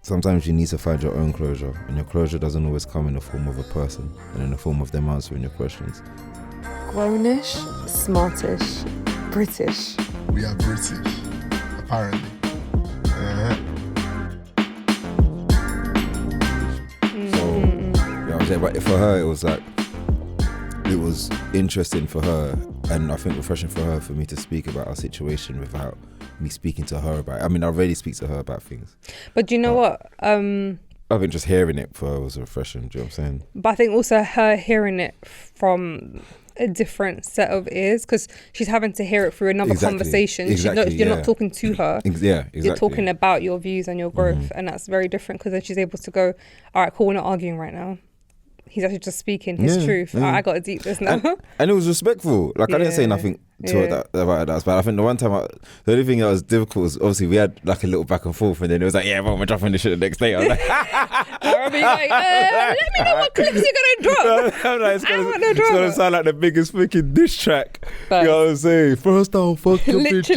sometimes you need to find your own closure, and your closure doesn't always come in the form of a person and in the form of them answering your questions. Grownish, smartish, British. We are British, apparently. So, you know what I'm saying? But for her, it was like, it was interesting for her, and I think refreshing for her, for me to speak about our situation without me speaking to her about it. I mean, I already speak to her about things. But do you know what? I think just hearing it for her was refreshing, do you know what I'm saying? But I think also her hearing it from a different set of ears, because she's having to hear it through another conversation. You're not talking to her. Exactly. You're talking about your views and your growth, and that's very different, because then she's able to go, all right, cool, we're not arguing right now. He's actually just speaking his truth. Yeah. I got to deep this now. And it was respectful. Like, I didn't say nothing to her about that. But I think the one time, the only thing that was difficult was, obviously, we had like a little back and forth, and then it was like, yeah, well, we're dropping this shit the next day. I was like, I remember you like, let me know what clips you're going to drop. I'm like, it's going to sound like the biggest freaking diss track. You know what I'm saying? First down, fuck your bitch.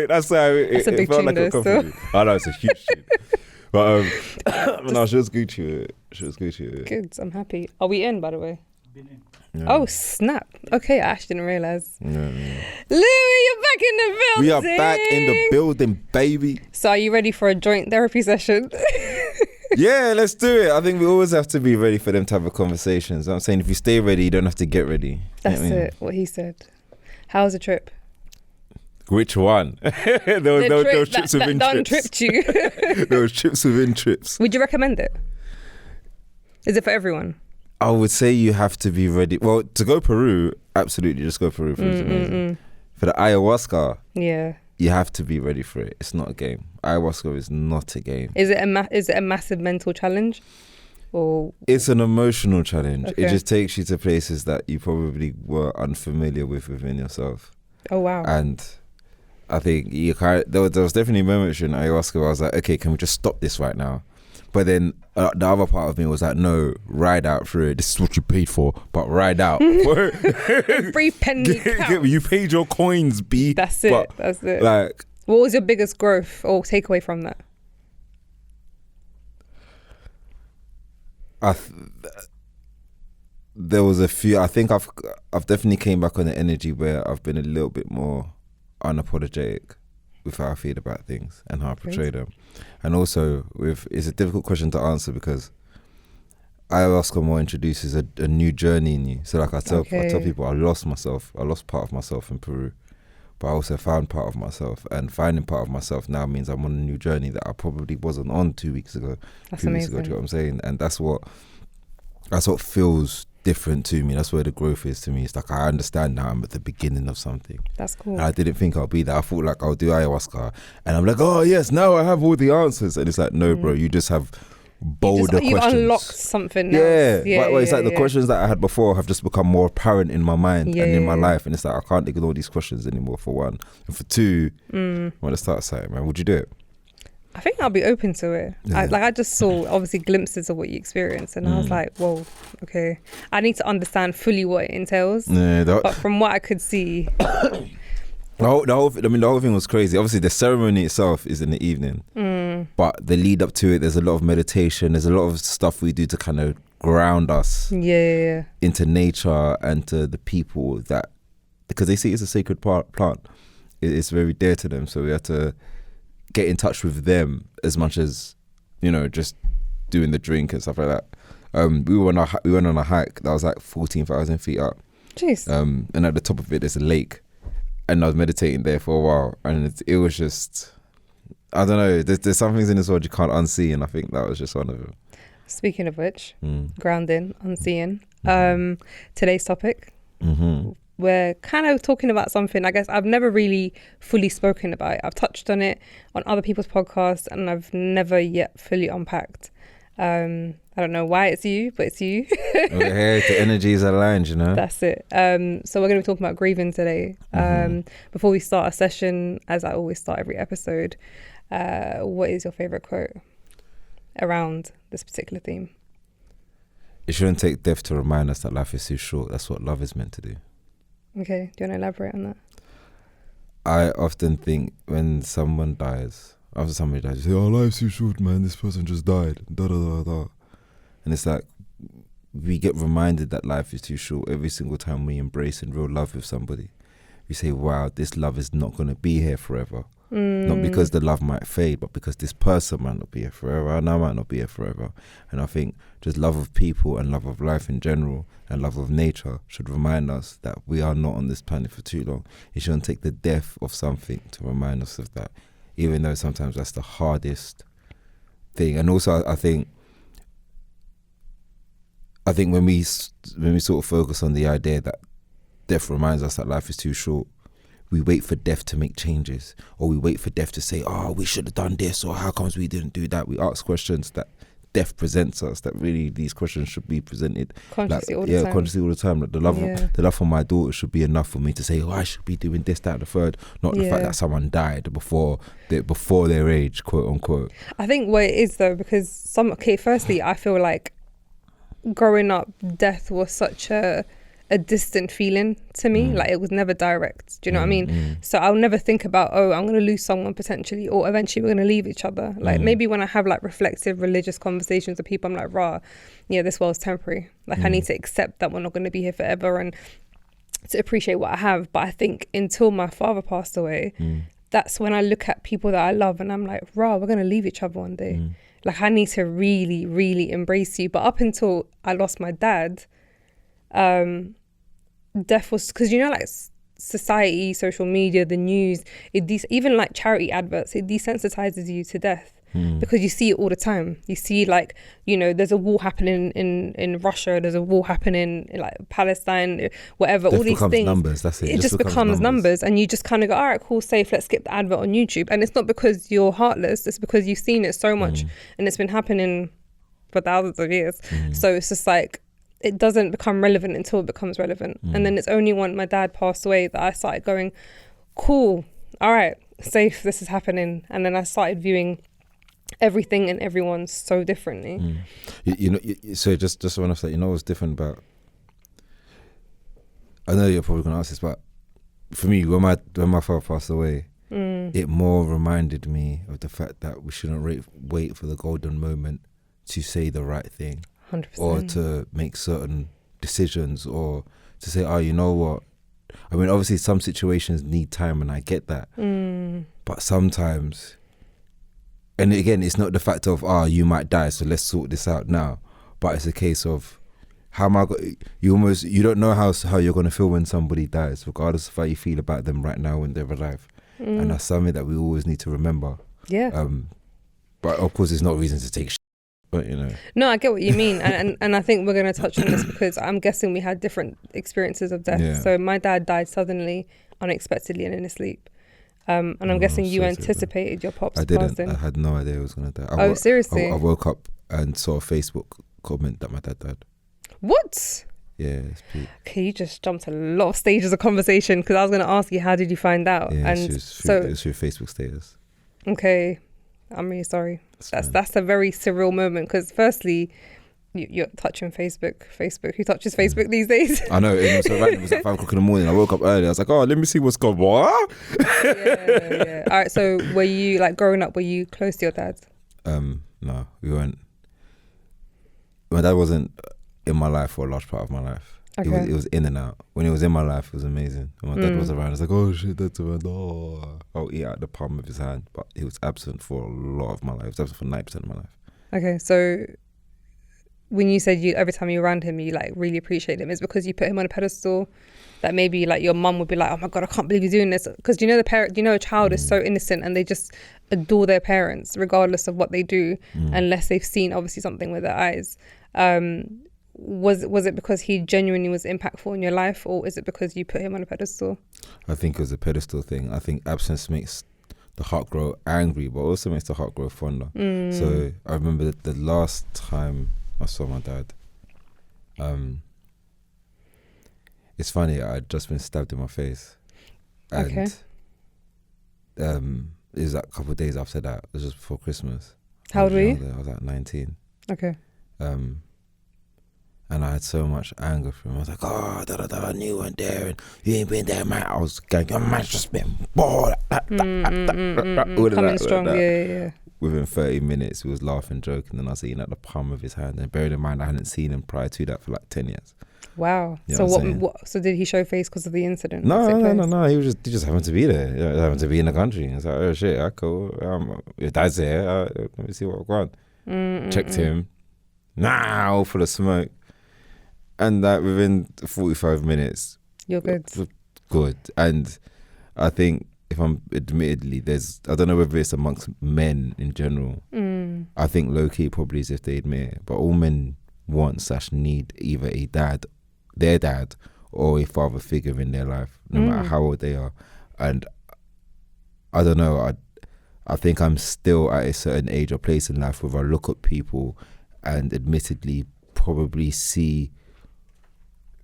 That's how it felt like a comedy. I know, it's a huge shit. But no, she was Gucci. Good, I'm happy. Are we in, by the way? Been in. Yeah. Oh, snap. Okay, I actually didn't realise. Yeah. Louis, you're back in the building. We are back in the building, baby. So are you ready for a joint therapy session? Yeah, let's do it. I think we always have to be ready for them type of conversations. I'm saying, if you stay ready, you don't have to get ready. That's it, what he said. How was the trip? Which one? there was trips within trips. Tripped you. There was trips within trips. Would you recommend it? Is it for everyone? I would say you have to be ready. Well, to go Peru, absolutely, just go Peru. It's amazing. For the ayahuasca, you have to be ready for it. It's not a game. Ayahuasca is not a game. Is it a massive mental challenge? Or it's an emotional challenge. Okay. It just takes you to places that you probably were unfamiliar with within yourself. Oh, wow. And I think there was definitely moments in ayahuasca where I was like, okay, can we just stop this right now? But then the other part of me was like, no, ride out through it. This is what you paid for, but ride out. Every penny counts. You paid your coins, B. That's it. That's it. Like, what was your biggest growth or takeaway from that? There was a few. I think I've definitely came back on the energy where I've been a little bit more unapologetic with how I feel about things and how I portray them. And also, it's a difficult question to answer because ayahuasca more introduces a new journey in you. So like I tell people, I lost myself. I lost part of myself in Peru, but I also found part of myself. And finding part of myself now means I'm on a new journey that I probably wasn't on 2 weeks ago. That's 2 amazing. weeks ago, do you know what I'm saying? And that's what feels different to me. That's where the growth is to me. It's like I understand now I'm at the beginning of something. That's cool. And I didn't think I'll be there. I thought like I'll do ayahuasca and I'm like, oh yes, now I have all the answers. And it's like, no bro, you just have bolder questions. You unlocked something else. But it's like the questions that I had before have just become more apparent in my mind and in my life. And it's like, I can't ignore these questions anymore, for one. And for two, I want to start saying, man, would you do it? I think I'll be open to it. Yeah. I just saw obviously glimpses of what you experienced, and I was like, whoa, okay. I need to understand fully what it entails. But from what I could see, the whole thing was crazy. Obviously, the ceremony itself is in the evening, but the lead up to it, there's a lot of meditation. There's a lot of stuff we do to kind of ground us into nature and to the people that, because they see it's a sacred plant. It's very dear to them, so we have to get in touch with them as much as, just doing the drink and stuff like that. We went on a hike that was like 14,000 feet up. Jeez. And at the top of it, there's a lake, and I was meditating there for a while, and it was just, I don't know. There's some things in this world you can't unsee, and I think that was just one of them. Speaking of which, grounding, unseeing. Today's topic. We're kind of talking about something I guess I've never really fully spoken about. I've touched on it on other people's podcasts and I've never yet fully unpacked. I don't know why it's you, but it's you. Hey, the energy is aligned, That's it. So we're going to be talking about grieving today. Before we start a session, as I always start every episode, what is your favourite quote around this particular theme? It shouldn't take death to remind us that life is too short. That's what love is meant to do. Okay, do you want to elaborate on that? I often think when someone dies, after somebody dies, you say, "Oh, life's too short, man. This person just died." Da da da da. And it's like we get reminded that life is too short every single time we embrace in real love with somebody. We say, "Wow, this love is not going to be here forever." Not because the love might fade, but because this person might not be here forever, and I might not be here forever. And I think just love of people and love of life in general and love of nature should remind us that we are not on this planet for too long. It shouldn't take the death of something to remind us of that, even though sometimes that's the hardest thing. And also, I think when we sort of focus on the idea that death reminds us that life is too short, we wait for death to make changes, or we wait for death to say, "Oh, we should have done this," or "How comes we didn't do that?" We ask questions that death presents us, that really these questions should be presented consciously all the time. Consciously all the time. Like the love for my daughter should be enough for me to say, "Oh, I should be doing this, that, and the third," not the fact that someone died before their age, quote unquote. I think what it is though, because firstly, I feel like growing up, death was such a distant feeling to me. Like it was never direct. Do you know what I mean? So I'll never think about, oh, I'm going to lose someone potentially, or eventually we're going to leave each other. Like maybe when I have like reflective religious conversations with people, I'm like, rah, yeah, this world's temporary. Like I need to accept that we're not going to be here forever and to appreciate what I have. But I think until my father passed away, that's when I look at people that I love and I'm like, rah, we're going to leave each other one day. Like I need to really, really embrace you. But up until I lost my dad, death was, because you know, like society, social media, the news, even like charity adverts, it desensitizes you to death because you see it all the time. You see, like, you know, there's a war happening in Russia, there's a war happening in like Palestine, whatever. Death all these things, numbers. That's it. It just becomes numbers, and you just kind of go, all right, cool, safe, let's skip the advert on YouTube. And it's not because you're heartless, it's because you've seen it so much and it's been happening for thousands of years. So it's just like, it doesn't become relevant until it becomes relevant. And then it's only when my dad passed away that I started going, cool, all right, safe, this is happening. And then I started viewing everything and everyone so differently. You know, so just when I say, you know what's different about, I know you're probably going to ask this, but for me, when my father passed away, it more reminded me of the fact that we shouldn't wait for the golden moment to say the right thing. 100%. Or to make certain decisions, or to say, oh, you know what, I mean, obviously some situations need time and I get that, but sometimes, and again, it's not the fact of, you might die, so let's sort this out now, but it's a case of, how am I you don't know how you're going to feel when somebody dies, regardless of how you feel about them right now when they're alive. And that's something that we always need to remember. But of course, it's not reason to take but you know. No, I get what you mean, and I think we're going to touch on this because I'm guessing we had different experiences of death. So my dad died suddenly, unexpectedly, and in his sleep. And I'm guessing you anticipated your pops passing. I didn't. I had no idea he was going to die. Seriously? I woke up and saw a Facebook comment that my dad died. What? Yeah, it's peak. Okay, you just jumped a lot of stages of conversation, because I was going to ask you, how did you find out? Yeah, it was through Facebook status. Okay. I'm really sorry. That's a very surreal moment, because firstly, you're touching Facebook. Who touches Facebook these days? I know. It was so random. It was at 5 o'clock in the morning. I woke up early. I was like, oh, let me see what's going on. Yeah. All right. So were you, like, growing up, were you close to your dad? No, we weren't. My dad wasn't in my life for a large part of my life. Okay. It was in and out. When he was in my life, it was amazing. When my dad was around, I was like, oh shit, dad's around. Oh, I'll eat out the palm of his hand. But he was absent for a lot of my life. He was absent for 90% of my life. Okay, so when you said every time you were around him, you like really appreciate him, is because you put him on a pedestal that maybe like your mum would be like, oh my God, I can't believe you're doing this. Because a child is so innocent and they just adore their parents regardless of what they do, unless they've seen obviously something with their eyes. Was it because he genuinely was impactful in your life, or is it because you put him on a pedestal? I think it was a pedestal thing. I think absence makes the heart grow angry, but also makes the heart grow fonder. So I remember that the last time I saw my dad, it's funny, I'd just been stabbed in my face. And it was like a couple of days after that. It was just before Christmas. How old were you? I was like 19. Okay. And I had so much anger for him. I was like, oh, I knew you weren't there, and you ain't been there, man. I was going, your man's just been bored. Coming strong, yeah. Within 30 minutes, he was laughing, joking, and I was eating at the palm of his hand. And bearing in mind, I hadn't seen him prior to that for like 10 years. Wow. You know what? So did he show face because of the incident? No. He just happened to be there. He happened to be in the country. It's like, oh shit, cool. Your dad's here. Let me see what I've got. Checked him. Now full of smoke. And that within 45 minutes, you're good. Good. And I think, if I'm admittedly, I don't know whether it's amongst men in general. I think low key probably is if they admit it. But all men want/need either their dad, or a father figure in their life, no matter how old they are. And I don't know, I think I'm still at a certain age or place in life where I look at people and admittedly probably see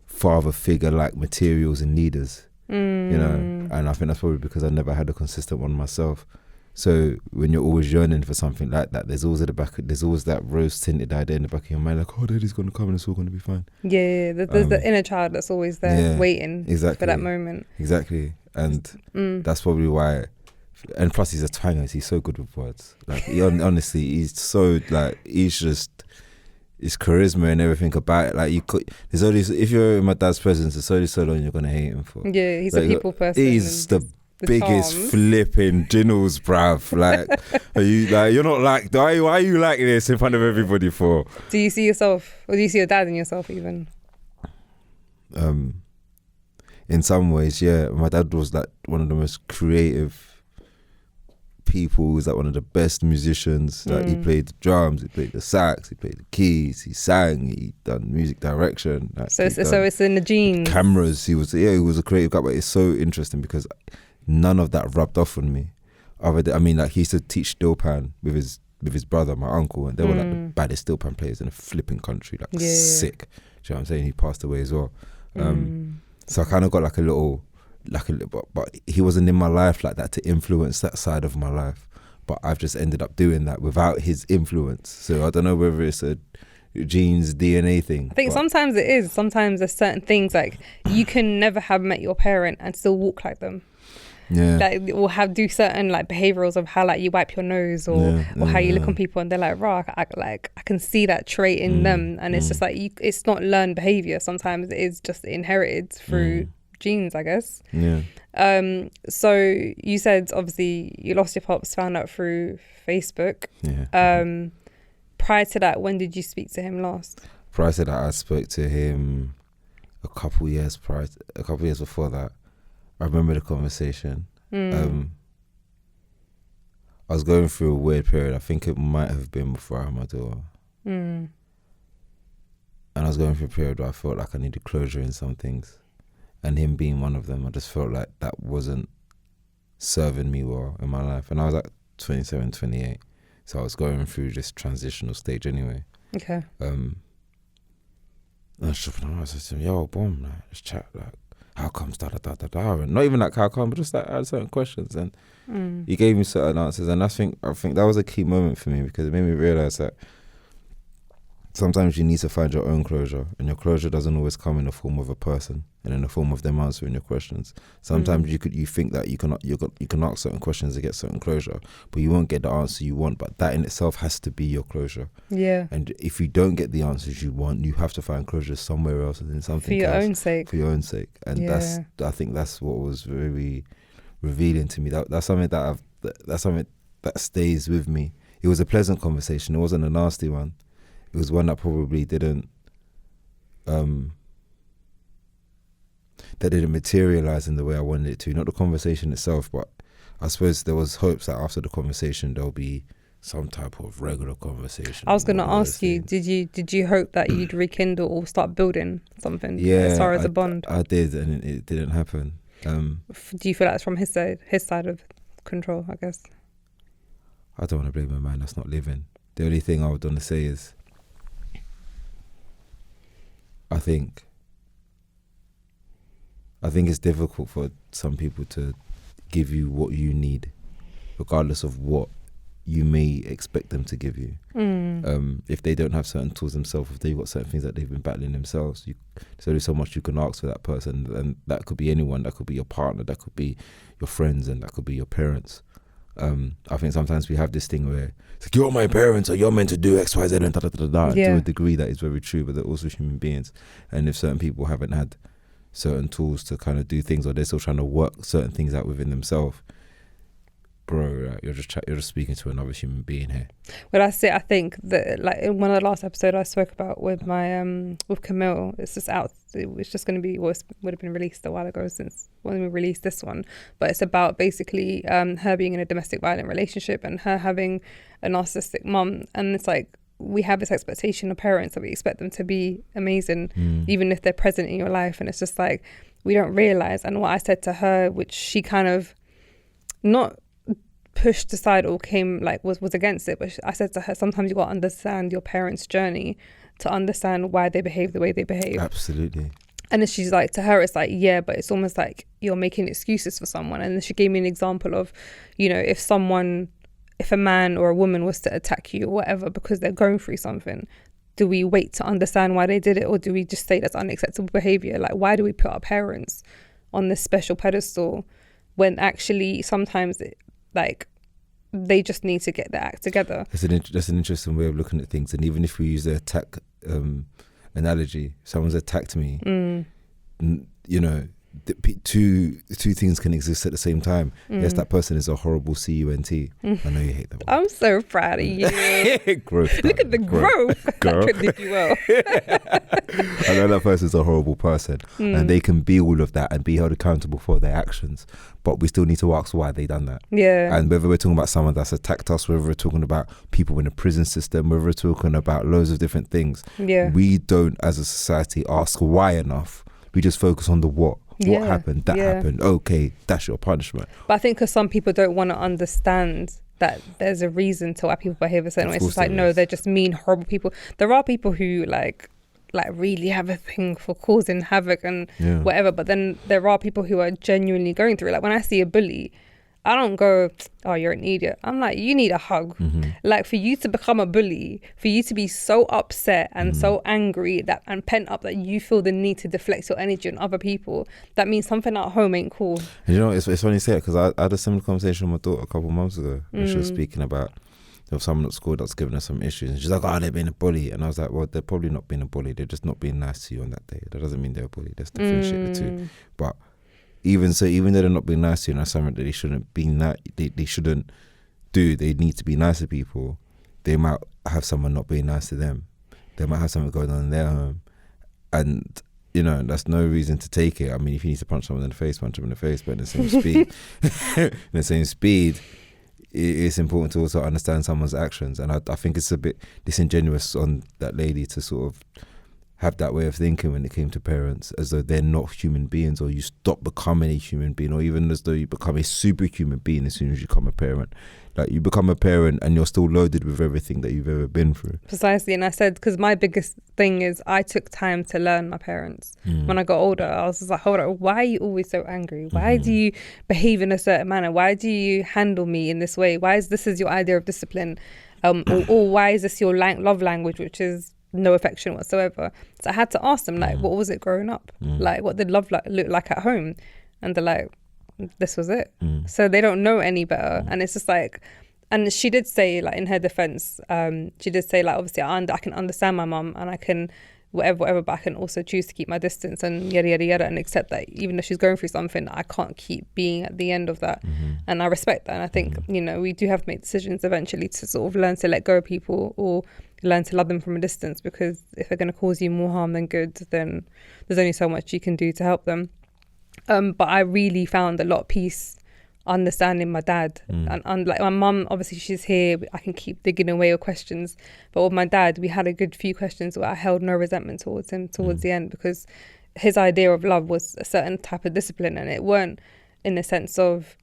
father figure like materials and leaders, you know. And I think that's probably because I never had a consistent one myself. So when you're always yearning for something like that, there's always that rose tinted idea in the back of your mind, like, oh, daddy's gonna come and it's all gonna be fine. Yeah, there's the inner child that's always there, waiting for that moment. Exactly, and that's probably why. And plus, he's a twanger. He's so good with words. Like, honestly, he's so he's just. His charisma and everything about it, like there's only, if you're in my dad's presence, there's only so long you're gonna hate him for. Yeah, he's a people person. He's the biggest charms. Flipping ginnels, bruv. Like, are you like, you're not like, why are you like this in front of everybody for? Do you see yourself, or do you see your dad in yourself even? In some ways, yeah. My dad was like one of the most creative people. He was like one of the best musicians. Like, he played the drums, he played the sax, he played the keys, he sang, he done music direction. Like, so it's in the genes. Cameras. He was a creative guy. But it's so interesting because none of that rubbed off on me. Like, he used to teach steel pan with his brother, my uncle, and they were like the baddest steel pan players in the flipping country. Like, sick. Do you know what I'm saying? He passed away as well. So I kind of got like a little, but he wasn't in my life like that to influence that side of my life. But I've just ended up doing that without his influence. So I don't know whether it's a genes, DNA thing. I think sometimes it is. Sometimes there's certain things, like, you can never have met your parent and still walk like them. Yeah. Like, or do certain like behaviorals of how, like, you wipe your nose or how you look on people, and they're like, raw, I can see that trait in them. And it's just like, it's not learned behavior. Sometimes it is just inherited through genes, I guess. Yeah. So you said obviously you lost your pops, found out through Facebook. Yeah. Prior to that, when did you speak to him last? Prior to that, I spoke to him a couple years before that. I remember the conversation. I was going through a weird period. I think it might have been before I had my daughter. And I was going through a period where I felt like I needed closure in some things. And him being one of them, I just felt like that wasn't serving me well in my life. And I was like 27, 28. So I was going through this transitional stage anyway. Okay. And I was just, I said to him, yo, boom, like, let's chat, like, how comes da da da da da, and not even like how come, but just like I had certain questions, and he gave me certain answers, and I think that was a key moment for me, because it made me realize that sometimes you need to find your own closure, and your closure doesn't always come in the form of a person and in the form of them answering your questions. Sometimes you think that you can ask certain questions to get certain closure, but you won't get the answer you want. But that in itself has to be your closure. Yeah. And if you don't get the answers you want, you have to find closure somewhere else and in something else. For your own sake. For your own sake. And I think that's what was very revealing to me. That's something that stays with me. It was a pleasant conversation. It wasn't a nasty one. It was one that probably didn't materialize in the way I wanted it to. Not the conversation itself, but I suppose there was hopes that after the conversation there'll be some type of regular conversation. I was going to ask you, did you hope that you'd rekindle or start building something as far as a bond? I did, and it didn't happen. Do you feel like it's from his side of control, I guess? I don't want to blame a man that's not living. The only thing I would want to say is I think it's difficult for some people to give you what you need, regardless of what you may expect them to give you. If they don't have certain tools themselves, if they've got certain things that they've been battling themselves, there's only so much you can ask for that person, and that could be anyone. That could be your partner, that could be your friends, and that could be your parents. I think sometimes we have this thing where it's like, you're my parents, or you're meant to do X, Y, Z, and to a degree that is very true, but they're also human beings. And if certain people haven't had certain tools to kind of do things, or they're still trying to work certain things out within themselves, bro, you're just speaking to another human being here. Well, that's it. I think that, like, in one of the last episodes I spoke about with my with Camille, it's just out. It's just going to be, well, it would have been released a while ago since when we released this one. But it's about basically her being in a domestic violent relationship and her having a narcissistic mum. And it's like, we have this expectation of parents that we expect them to be amazing, even if they're present in your life. And it's just like, we don't realize. And what I said to her, which she kind of not pushed aside or came like was against it, but I said to her, sometimes you got to understand your parents' journey to understand why they behave the way they behave. Absolutely. And then she's like, to her it's like, yeah, but it's almost like you're making excuses for someone. And then she gave me an example of, you know, if a man or a woman was to attack you or whatever because they're going through something, do we wait to understand why they did it, or do we just say that's unacceptable behavior? Like, why do we put our parents on this special pedestal when actually sometimes like they just need to get their act together? That's an interesting way of looking at things. And even if we use the attack analogy, someone's attacked me, you know, two things can exist at the same time. Yes, that person is a horrible cunt. I know you hate that one. I'm so proud of you. Growth. Look at the growth. Girl. That did you well. I know that person's a horrible person, and they can be all of that and be held accountable for their actions, but we still need to ask why they done that. Yeah. And whether we're talking about someone that's attacked us, whether we're talking about people in the prison system, whether we're talking about loads of different things, we don't as a society ask why enough. We just focus on the what. What happened? That happened. Okay, that's your punishment. But I think because some people don't want to understand that there's a reason to why people behave a certain way. It's just like, no, they're just mean, horrible people. There are people who like really have a thing for causing havoc and whatever. But then there are people who are genuinely going through it. Like when I see a bully, I don't go, oh, you're an idiot. I'm like, you need a hug. Like for you to become a bully, for you to be so upset and so angry that and pent up that you feel the need to deflect your energy on other people, that means something at home ain't cool. And you know, it's funny you say it, because I had a similar conversation with my daughter a couple of months ago when she was speaking about someone at school that's giving her some issues, and she's like, oh, they're being a bully. And I was like, well, they're probably not being a bully, they're just not being nice to you on that day. That doesn't mean they're a bully. Let's differentiate the two. But even so, even though they're not being nice to you, and that's something that they shouldn't be they shouldn't do, they need to be nice to people, they might have someone not being nice to them. They might have something going on in their home. And, you know, that's no reason to take it. I mean, if you need to punch someone in the face, punch them in the face, but in the same speed, it's important to also understand someone's actions. And I think it's a bit disingenuous on that lady to sort of have that way of thinking when it came to parents, as though they're not human beings, or you stop becoming a human being, or even as though you become a superhuman being as soon as you become a parent. Like, you become a parent and you're still loaded with everything that you've ever been through. Precisely. And I said, because my biggest thing is I took time to learn my parents. When I got older, I was just like, hold on, why are you always so angry? Why do you behave in a certain manner? Why do you handle me in this way? Why is this your idea of discipline? Or why is this your love language, which is no affection whatsoever? So I had to ask them, like, what was it growing up? Like, what did love look like at home? And they're like, this was it. So they don't know any better. And it's just like, and she did say, like, in her defense, she did say, like, obviously I can understand my mum and I can whatever, but I can also choose to keep my distance and yada yada yada, and accept that even though she's going through something, I can't keep being at the end of that. And I respect that. And I think, you know, we do have to make decisions eventually to sort of learn to let go of people, or learn to love them from a distance, because if they're going to cause you more harm than good, then there's only so much you can do to help them. But I really found a lot of peace understanding my dad. And like my mum, obviously she's here, I can keep digging away with questions, but with my dad we had a good few questions where I held no resentment towards him towards the end, because his idea of love was a certain type of discipline, and it weren't in the sense of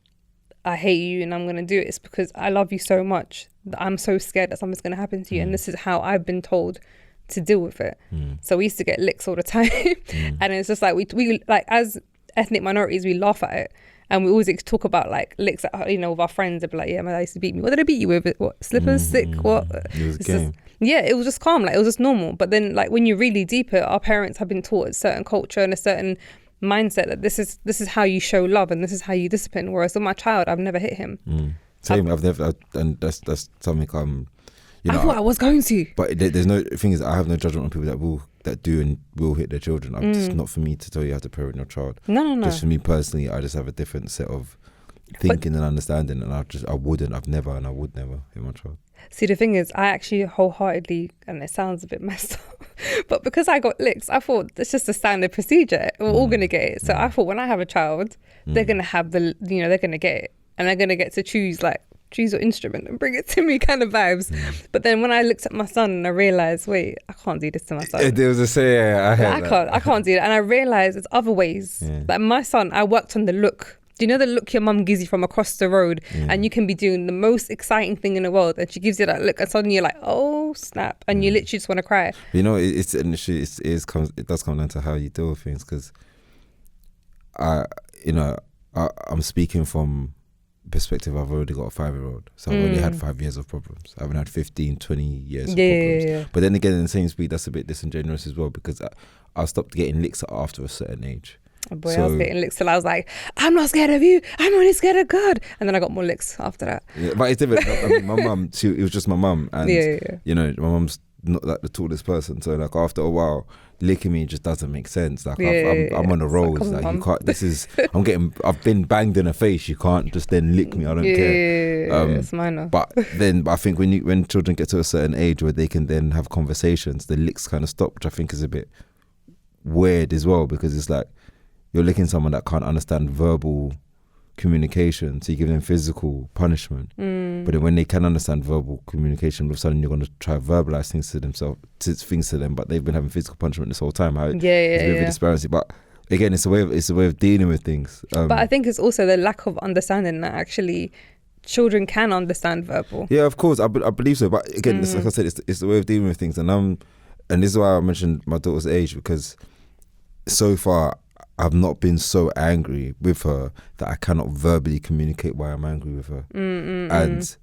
I hate you and I'm going to do it. It's because I love you so much that I'm so scared that something's going to happen to you, and this is how I've been told to deal with it. So we used to get licks all the time. And it's just like we like, as ethnic minorities, we laugh at it, and we always talk about like licks at, you know, with our friends. They'd be like, yeah, my dad used to beat me. What did I beat you with? What, slippers? Sick? What? It was a game. Yeah, it was just calm, like it was just normal. But then like when you really deep it, our parents have been taught a certain culture and a certain mindset that this is how you show love and this is how you discipline. Whereas with my child, I've never hit him. Same. I've never, and that's something you know, I thought I was going to. But there's no thing is I have no judgment on people that do and will hit their children. It's not for me to tell you how to parent your child. No. Just for me personally, I just have a different set of thinking and understanding, and I've never and I would never hit my child. See, the thing is, I actually wholeheartedly, and it sounds a bit messed up, but because I got licks, I thought it's just a standard procedure. We're all going to get it. So I thought when I have a child, they're going to have they're going to get it. And they're going to get to choose your instrument and bring it to me kind of vibes. But then when I looked at my son and I realised, wait, I can't do this to my son. There was a say, I can't do that. And I realised there's other ways. Yeah. Like my son, I worked on the look. Do you know the look your mum gives you from across the road? And you can be doing the most exciting thing in the world and she gives you that look and suddenly you're like, oh snap, and you literally just want to cry. You know, it does come down to how you deal with things, because I'm speaking from perspective. I've already got a 5-year-old, so I've only had 5 years of problems. I haven't had 15, 20 years of problems. Yeah. But then again, in the same speed, that's a bit disingenuous as well, because I stopped getting licks after a certain age. Oh boy, I was getting licks till I was like, I'm not scared of you, I'm only scared of God. And then I got more licks after that. Yeah, but it's different. I mean, my mum, it was just my mum, and you know, my mum's not like the tallest person, so like after a while, licking me just doesn't make sense. Like I'm on a roll. Like you can't. I've been banged in the face. You can't just then lick me. I don't care. It's minor. But I think when children get to a certain age where they can then have conversations, the licks kind of stop, which I think is a bit weird as well, because it's like you're licking someone that can't understand verbal communication, so you give them physical punishment. But then when they can understand verbal communication, all of a sudden you're going to try to verbalize things to them, but they've been having physical punishment this whole time. It's a bit of a disparity. But again, it's a way of dealing with things. But I think it's also the lack of understanding that actually children can understand verbal. Yeah, of course, I believe so. But again, like I said, it's the way of dealing with things, and this is why I mentioned my daughter's age, because so far I've not been so angry with her that I cannot verbally communicate why I'm angry with her. And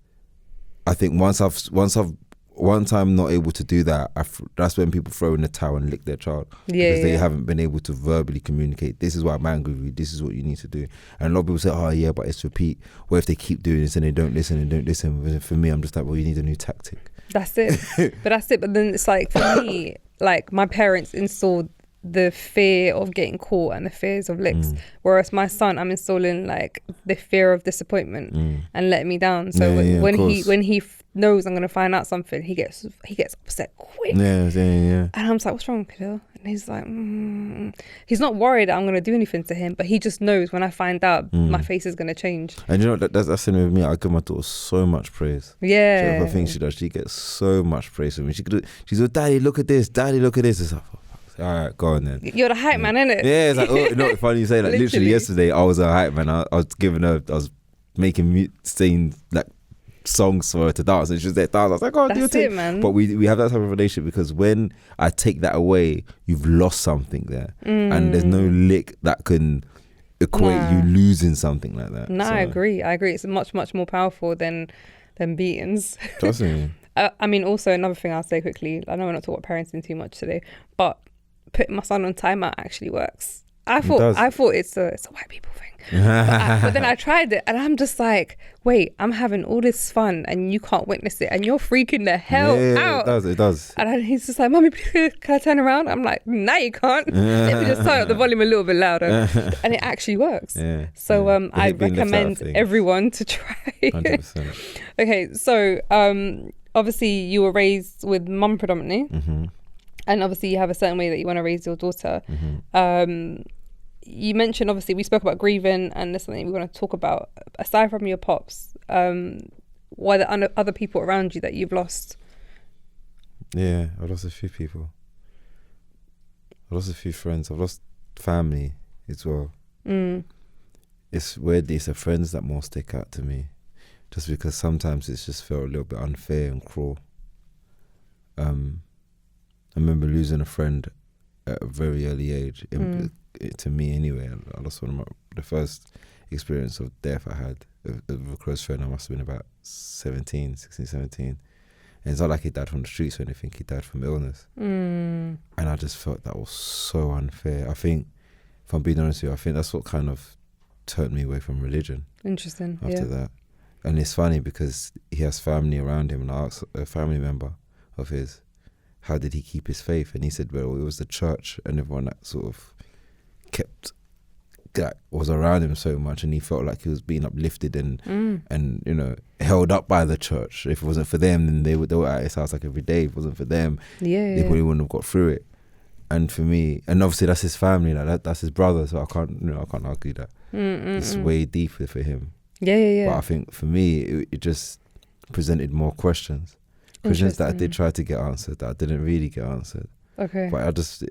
I think once I'm not able to do that, that's when people throw in the towel and lick their child, because they haven't been able to verbally communicate. This is why I'm angry with you. This is what you need to do. And a lot of people say, "Oh yeah, but it's repeat." What if they keep doing this and they don't listen? For me, I'm just like, well, you need a new tactic. That's it. But then it's like, for me, like my parents installed the fear of getting caught and the fears of licks, whereas my son, I'm installing like the fear of disappointment and letting me down. So when he knows I'm gonna find out something, he gets upset quick. And I'm like, what's wrong, kiddo? And he's like, he's not worried that I'm gonna do anything to him, but he just knows when I find out my face is gonna change. And you know, that's the thing with me. I give my daughter so much praise. Yeah, the things she does, she gets so much praise from me. She's like, Daddy, look at this. Daddy, look at this. It's like, all right, go on then. You're the hype man, innit? Yeah, it's like, oh, you know, funny you say that. Literally yesterday, I was a hype man. I was making saying like songs for her to dance, and she was there dance. I was like, oh, that's it, man. But we have that type of relationship, because when I take that away, you've lost something there, and there's no lick that can equate you losing something like that. No, so. I agree. It's much, much more powerful than beatings. Trust me. I mean, also another thing I'll say quickly, I know we're not talking about parenting too much today, but putting my son on timeout actually works. I thought it's a white people thing. But then I tried it and I'm just like, wait, I'm having all this fun and you can't witness it and you're freaking the hell out. It does. And he's just like, Mommy, please, can I turn around? I'm like, no, you can't. Let me just turn up the volume a little bit louder. And it actually works. So I recommend everyone to try. 100%. Okay, so obviously you were raised with mum predominantly. And obviously you have a certain way that you want to raise your daughter. You mentioned, obviously, we spoke about grieving, and there's something we're going to talk about. Aside from your pops, what are the other people around you that you've lost? Yeah, I've lost a few people. I've lost a few friends. I've lost family as well. It's weirdly, it's the friends that more stick out to me, just because sometimes it's just felt a little bit unfair and cruel. I remember losing a friend at a very early age. To me anyway, I lost the first experience of death I had of a close friend. I must have been about 16, 17. And it's not like he died from the streets or anything. He died from illness. And I just felt that was so unfair. I think, if I'm being honest with you, I think that's what kind of turned me away from religion. Interesting. After that. And it's funny because he has family around him, and I asked a family member of his, how did he keep his faith? And he said, well, it was the church and everyone that sort of was around him so much, and he felt like he was being uplifted and you know, held up by the church. If it wasn't for them, then they were at his house like every day. If it wasn't for them, they probably wouldn't have got through it. And for me, and obviously that's his family, like that's his brother, so I can't argue that. It's way deeper for him. But I think for me, it just presented more questions that I did try to get answered, that I didn't really get answered. Okay. But I just...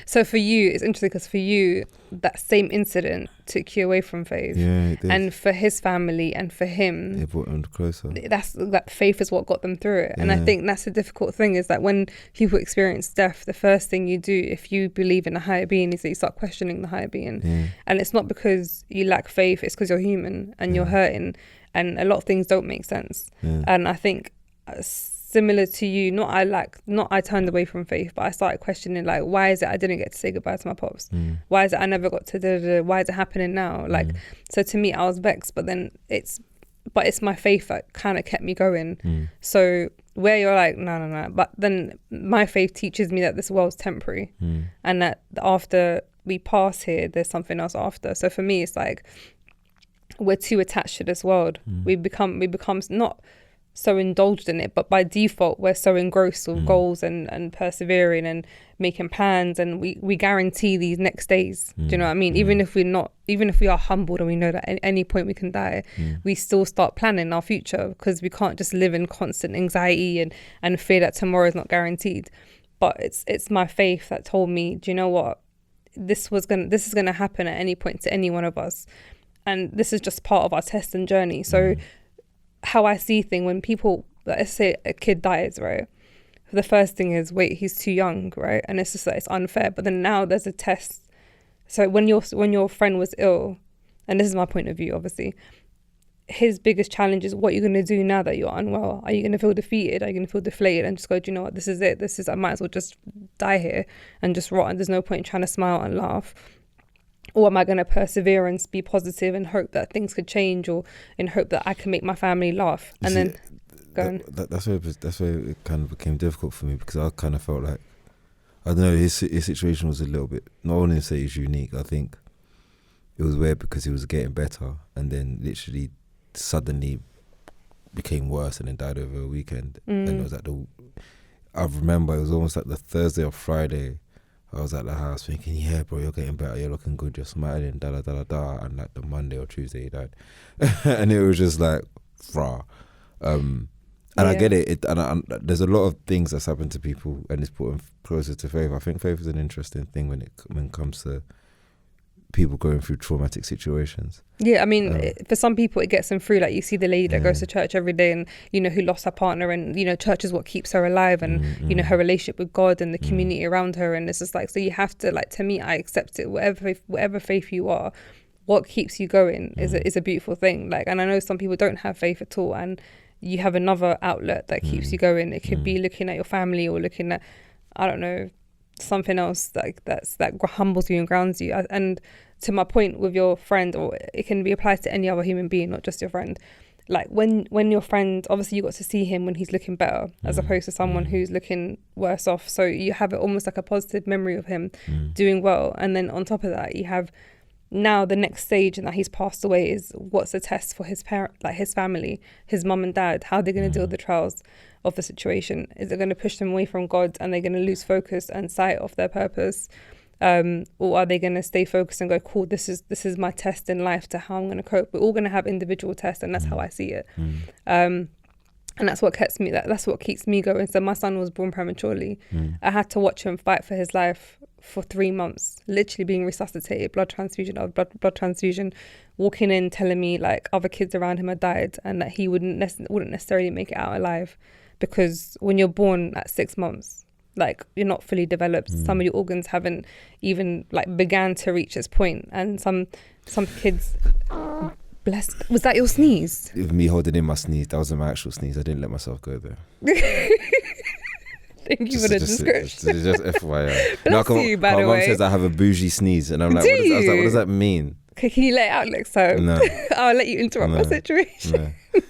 So for you, it's interesting because for you, that same incident took you away from faith. Yeah, it did. And for his family and for him, it brought him closer. That faith is what got them through it. And I think that's the difficult thing, is that when people experience death, the first thing you do, if you believe in a higher being, is that you start questioning the higher being. And it's not because you lack faith, it's because you're human and you're hurting, and a lot of things don't make sense. And I think similar to you, not I turned away from faith, but I started questioning, like, why is it I didn't get to say goodbye to my pops? Why is it I never got to why is it happening now? Like, so to me, I was vexed, but then it's my faith that kind of kept me going. So where you're like, no, but then my faith teaches me that this world's temporary, and that after we pass here, there's something else after. So for me, it's like, we're too attached to this world. We become not so indulged in it, but by default we're so engrossed with goals and persevering and making plans, and we guarantee these next days. Do you know what I mean? Even if we are humbled and we know that at any point we can die, we still start planning our future, because we can't just live in constant anxiety and fear that tomorrow is not guaranteed. But it's my faith that told me, do you know what, this is gonna happen at any point to any one of us, and this is just part of our test and journey. So how I see things, when people, let's say a kid dies, right? The first thing is, wait, he's too young, right? And it's just like, it's unfair. But then now there's a test. So when your friend was ill, and this is my point of view, obviously, his biggest challenge is, what you're going to do now that you're unwell. Are you going to feel defeated? Are you going to feel deflated and just go, do you know what, this is it. I might as well just die here and just rot, and there's no point in trying to smile and laugh. Or am I going to persevere and be positive and hope that things could change, or in hope that I can make my family laugh? And then that's where it kind of became difficult for me, because I kind of felt like, I don't know, his situation was a little bit, not only to say it's unique, I think it was weird because he was getting better and then literally suddenly became worse and then died over a weekend. And it was like I remember it was almost like the Thursday or Friday, I was at the house thinking, yeah, bro, you're getting better, you're looking good, you're smiling, da-da-da-da-da. And like the Monday or Tuesday he died. And it was just like, rah. And I get it. And there's a lot of things that's happened to people, and it's put them closer to faith. I think faith is an interesting thing when it comes to people going through traumatic situations. Yeah, I mean, for some people it gets them through. Like, you see the lady that goes to church every day, and you know, who lost her partner, and you know, church is what keeps her alive, and you know, her relationship with God and the community around her. And it's just like, so you have to, like, to me, I accept it. Whatever faith you are, what keeps you going is a beautiful thing. Like, and I know some people don't have faith at all, and you have another outlet that keeps you going. It could be looking at your family, or looking at, I don't know, something else that humbles you and grounds you. And to my point with your friend, or it can be applied to any other human being, not just your friend. Like, when your friend, obviously you got to see him when he's looking better, as opposed to someone who's looking worse off. So you have it almost like a positive memory of him doing well. And then on top of that, you have now the next stage, and that he's passed away, is what's the test for his parent, like his family, his mum and dad. How are they going to deal with the trials of the situation? Is it going to push them away from God, and they're going to lose focus and sight of their purpose? Or are they going to stay focused and go, cool, this is my test in life to how I'm going to cope? We're all going to have individual tests, and that's how I see it. And that's what keeps me going. So my son was born prematurely. I had to watch him fight for his life for 3 months, literally being resuscitated, blood transfusion, walking in telling me like other kids around him had died, and that he wouldn't necessarily make it out alive, because when you're born at 6 months, like, you're not fully developed. Some of your organs haven't even like began to reach its point, and some kids Blessed. Was that your sneeze? With me holding in my sneeze, that wasn't my actual sneeze. I didn't let myself go there. Thank you for the description. Just FYI. Bless you, by the my way. mum says I have a bougie sneeze, and I'm like, I was like, what does that mean? Okay, can you let it out next time? No. I'll let you interrupt my situation. No.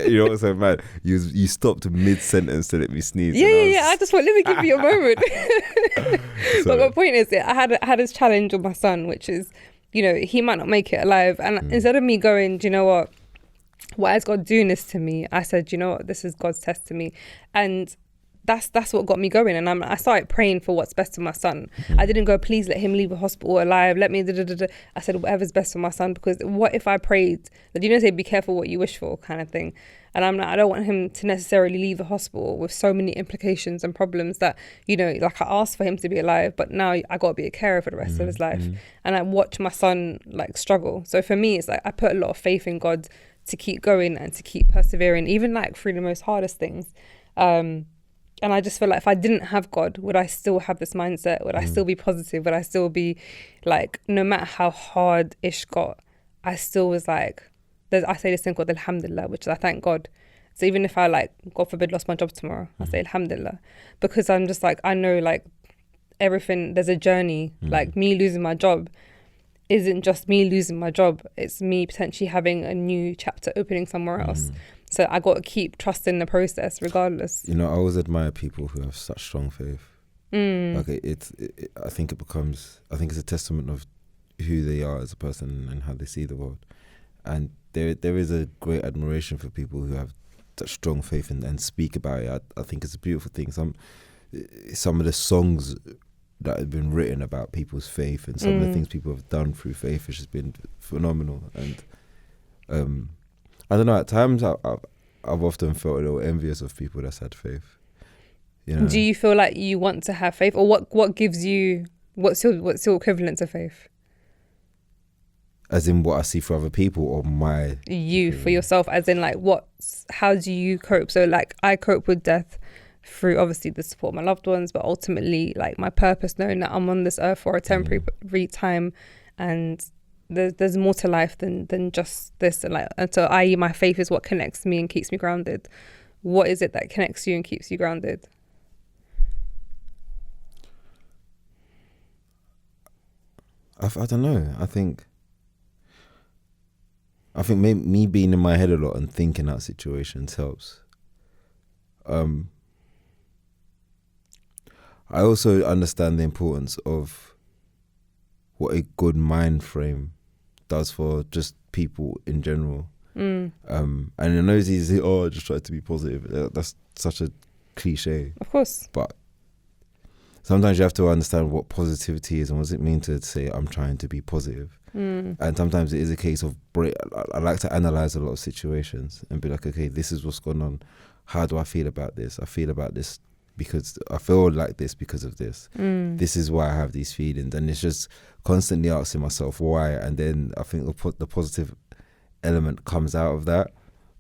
You're also mad. You stopped mid-sentence to let me sneeze. Yeah. I just thought, let me give you a moment. But my point is, I had this challenge with my son, which is, you know, he might not make it alive. And instead of me going, do you know what? Why is God doing this to me? I said, you know what? This is God's test to me. And that's what got me going. And I started praying for what's best for my son. I didn't go, please let him leave the hospital alive. Let me I said, whatever's best for my son, because what if I prayed that, you know, say be careful what you wish for kind of thing. And I'm like, I don't want him to necessarily leave the hospital with so many implications and problems that, you know, like I asked for him to be alive, but now I got to be a carer for the rest of his life. And I watch my son like struggle. So for me, it's like I put a lot of faith in God to keep going and to keep persevering, even like through the most hardest things. And I just feel like if I didn't have God, would I still have this mindset? Would I still be positive? Would I still be like, no matter how hard ish got, I still was like, I say this thing called Alhamdulillah, which is I thank God. So even if I like, God forbid, lost my job tomorrow, I say Alhamdulillah. Because I'm just like, I know like everything, there's a journey. Like me losing my job isn't just me losing my job. It's me potentially having a new chapter opening somewhere else. So I got to keep trusting the process regardless. You know, I always admire people who have such strong faith. Like I think it's a testament of who they are as a person and how they see the world. And there is a great admiration for people who have such strong faith and speak about it. I think it's a beautiful thing. Some of the songs that have been written about people's faith and some of the things people have done through faith has just been phenomenal. And I don't know, at times I've often felt a little envious of people that's had faith. You know? Do you feel like you want to have faith, or what gives you, what's your equivalent to faith? As in what I see for other people, or for yourself, as in like how do you cope? So like I cope with death through obviously the support of my loved ones, but ultimately like my purpose, knowing that I'm on this earth for a temporary time, and there's more to life than just this. And so i.e. my faith is what connects me and keeps me grounded. What is it that connects you and keeps you grounded? I don't know. I think me being in my head a lot and thinking out situations helps. I also understand the importance of what a good mind frame does for just people in general. And I know it's easy to say, just try to be positive. That's such a cliche. Of course. But sometimes you have to understand what positivity is and what does it mean to say, I'm trying to be positive. And sometimes it is a case of I like to analyze a lot of situations and be like, okay, this is what's going on. How do I feel about this? I feel about this because I feel like this because of this. This is why I have these feelings. And it's just constantly asking myself why. And then I think the positive element comes out of that.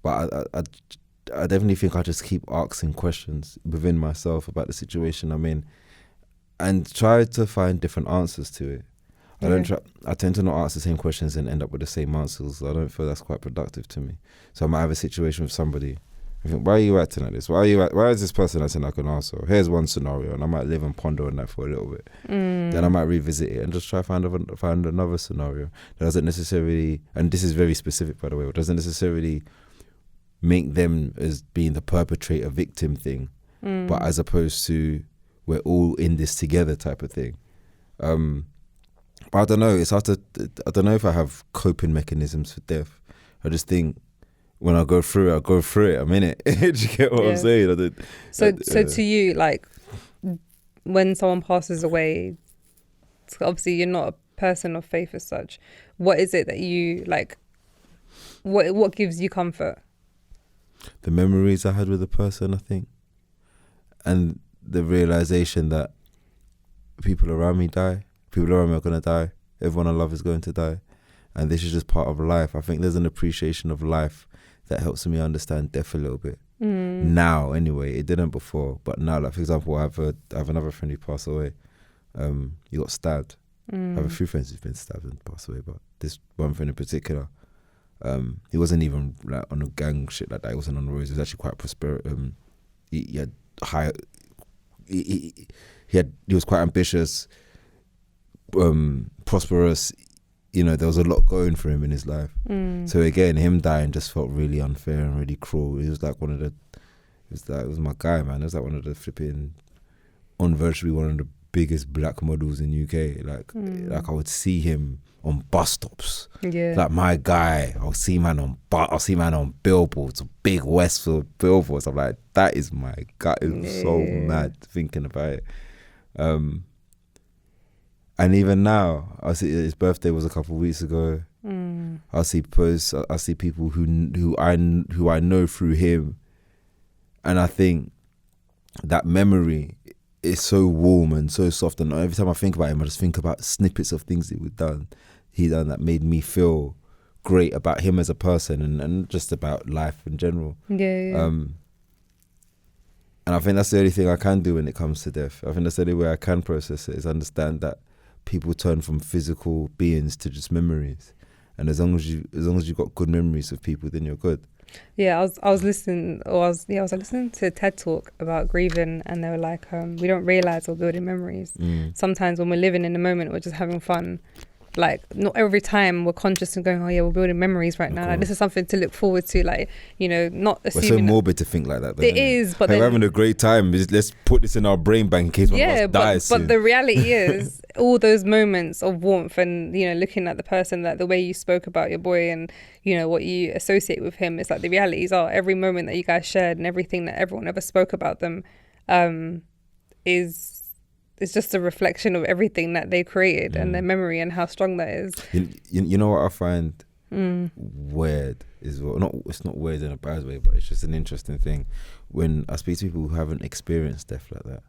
But I definitely think I just keep asking questions within myself about the situation I'm in and try to find different answers to it. I tend to not ask the same questions and end up with the same answers. I don't feel that's quite productive to me. So I might have a situation with somebody. I think, why are you acting like this? Why is this person acting like an arsehole? Here's one scenario, and I might live and ponder on that for a little bit. Then I might revisit it and just try to find another scenario that doesn't necessarily, and this is very specific by the way, doesn't necessarily make them as being the perpetrator victim thing, but as opposed to we're all in this together type of thing. But I don't know. I don't know if I have coping mechanisms for death. I just think when I go through it. I'm in it. Do you get what I'm saying? So to you, like when someone passes away, obviously you're not a person of faith as such. What is it that you like? What gives you comfort? The memories I had with the person, I think, and the realization that people around me die. People around me are going to die. Everyone I love is going to die. And this is just part of life. I think there's an appreciation of life that helps me understand death a little bit. Now, anyway. It didn't before. But now, like, for example, I have another friend who passed away. He got stabbed. I have a few friends who've been stabbed and passed away. But this one friend in particular, He wasn't even like on a gang shit like that. He wasn't on the roads. He was actually quite prosperous. He had high. He was quite ambitious, prosperous. You know, there was a lot going for him in his life. So again, him dying just felt really unfair and really cruel. He was like it was my guy, man. It was like one of the flipping, virtually one of the biggest black models in UK. Like I would see him on bus stops. Yeah. Like my guy, I'll see man on billboards, big Westfield billboards. I'm like, that is my guy. It was so mad thinking about it. And even now, I see his birthday was a couple of weeks ago. I see posts. I see people who I know through him, and I think that memory is so warm and so soft. And every time I think about him, I just think about snippets of things he done that made me feel great about him as a person and just about life in general. Yeah. And I think that's the only thing I can do when it comes to death. I think that's the only way I can process it, is understand that people turn from physical beings to just memories. And as long as you got good memories of people, then you're good. Yeah, I was listening to a TED talk about grieving, and they were like, we don't realize we're building memories. Sometimes when we're living in the moment, we're just having fun. Like, not every time we're conscious and going, oh yeah, we're building memories right now. Like, this is something to look forward to. Like, you know, not assuming. We're so morbid to think like that, though. It is, but we're having a great time. Let's put this in our brain bank in case one of us dies soon. But the reality is, all those moments of warmth and, you know, looking at the person, like the way you spoke about your boy and, you know, what you associate with him, it's like the realities are every moment that you guys shared and everything that everyone ever spoke about them is. It's just a reflection of everything that they created and their memory and how strong that is. You know what I find weird is, well, it's not weird in a bad way, but it's just an interesting thing. When I speak to people who haven't experienced death like that,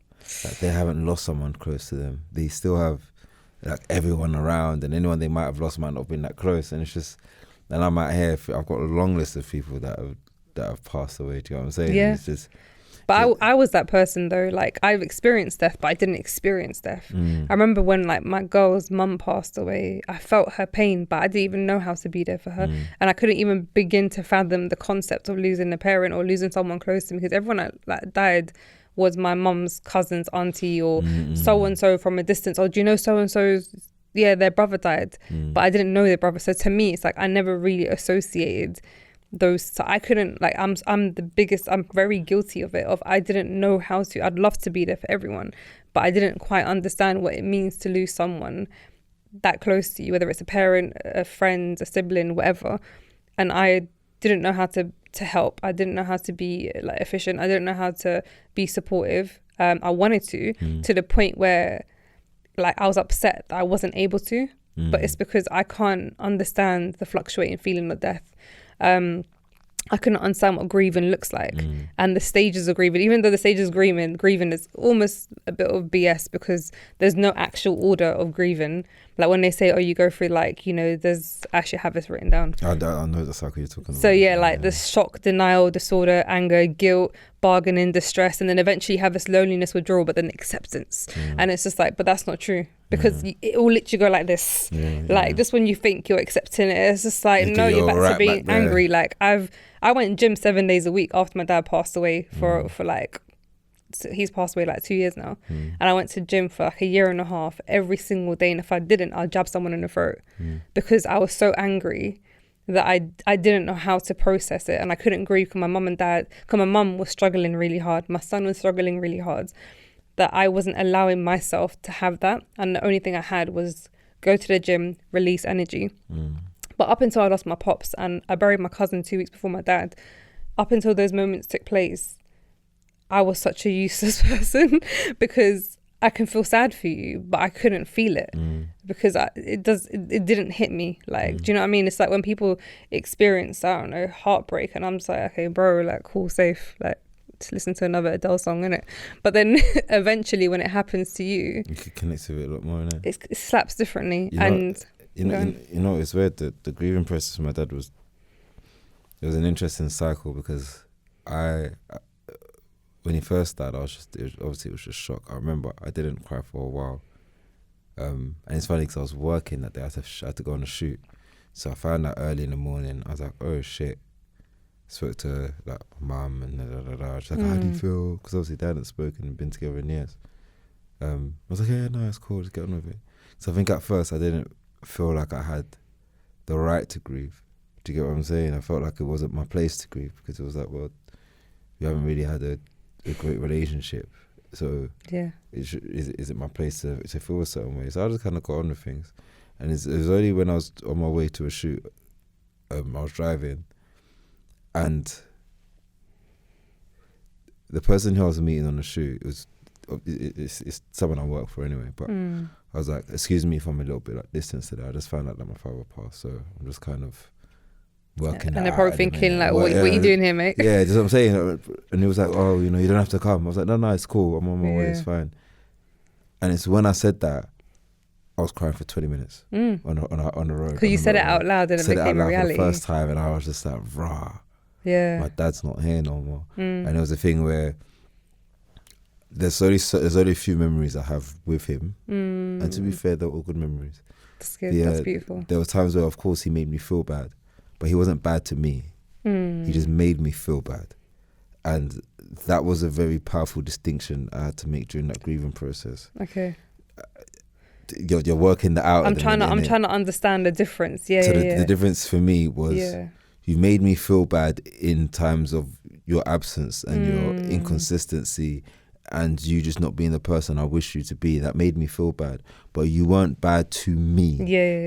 like they haven't lost someone close to them, they still have like everyone around, and anyone they might have lost might not have been that close. And it's just, and I'm out here, I've got a long list of people that have passed away. Do you know what I'm saying? Yeah. And it's just. But I was that person though. Like, I've experienced death, but I didn't experience death. I remember when like my girl's mum passed away, I felt her pain, but I didn't even know how to be there for her. And I couldn't even begin to fathom the concept of losing a parent or losing someone close to me, because everyone that died was my mum's cousin's auntie or so-and-so from a distance. Or do you know so-and-so's, yeah, their brother died, but I didn't know their brother. So to me, it's like I never really associated those. So I couldn't, like, I'm very guilty of it. I didn't know how to. I'd love to be there for everyone, but I didn't quite understand what it means to lose someone that close to you, whether it's a parent, a friend, a sibling, whatever. And I didn't know how to help. I didn't know how to be like efficient. I didn't know how to be supportive. I wanted to the point where like I was upset that I wasn't able to, but it's because I can't understand the fluctuating feeling of death. I couldn't understand what grieving looks like and the stages of grieving. Even though the stages of grieving is almost a bit of BS, because there's no actual order of grieving. Like when they say, oh, you go through, like, you know, there's actually have this written down. I know the cycle you're talking about. So yeah, like the shock, denial, disorder, anger, guilt, bargaining, distress, and then eventually you have this loneliness, withdrawal, but then acceptance. And it's just like, but that's not true, because it will literally go like this. Just when you think you're accepting it, it's just like, no, you're back to being angry. Like I went gym 7 days a week after my dad passed away for like, he's passed away like 2 years now. And I went to gym for like a year and a half every single day. And if I didn't, I'll jab someone in the throat because I was so angry that I didn't know how to process it. And I couldn't grieve because my mum was struggling really hard. My son was struggling really hard, that I wasn't allowing myself to have that. And the only thing I had was go to the gym, release energy. But up until I lost my pops and I buried my cousin 2 weeks before my dad, up until those moments took place, I was such a useless person because I can feel sad for you, but I couldn't feel it because it didn't hit me. Like, do you know what I mean? It's like when people experience, I don't know, heartbreak, and I'm just like, okay, bro, like, cool, safe, like, to listen to another Adele song, innit? But then eventually when it happens to you can connect to it a lot more, innit? It slaps differently. You know, it's weird. The grieving process for my dad was an interesting cycle because when he first died, it was just shock. I remember I didn't cry for a while, and it's funny because I was working that day. I had to go on a shoot, So I found out early in the morning. I was like, oh shit. Spoke to like my mum and She's like, how do you feel? Because obviously Dad hadn't spoken and been together in years. I was like, yeah, no, it's cool, just get on with it. So I think at first I didn't feel like I had the right to grieve. Do you get what I'm saying? I felt like it wasn't my place to grieve, because it was like, well, we haven't really had a great relationship. So is it my place to feel a certain way? So I just kind of got on with things. And it was only when I was on my way to a shoot, I was driving, and the person who I was meeting on the shoot, it's someone I work for anyway, but I was like, excuse me if I'm a little bit like distant today. I just found out that my father passed, so I'm just kind of working. And they're probably thinking like, what are you doing here, mate? Yeah, that's what I'm saying. And he was like, oh, you don't have to come. I was like, no, it's cool. I'm on my way. It's fine. And it's when I said that, I was crying for 20 minutes on the road. Because you said it out loud and it became a reality. For the first time, and I was just like, rah. Yeah. My dad's not here no more. And it was a thing where there's only a few memories I have with him. And to be fair, they're all good memories. That's good. That's beautiful. There were times where, of course, he made me feel bad, but he wasn't bad to me. He just made me feel bad. And that was a very powerful distinction I had to make during that grieving process. Okay. You're working that out. I'm trying to understand the difference. The difference for me was you made me feel bad in times of your absence and your inconsistency and you just not being the person I wish you to be. That made me feel bad. But you weren't bad to me.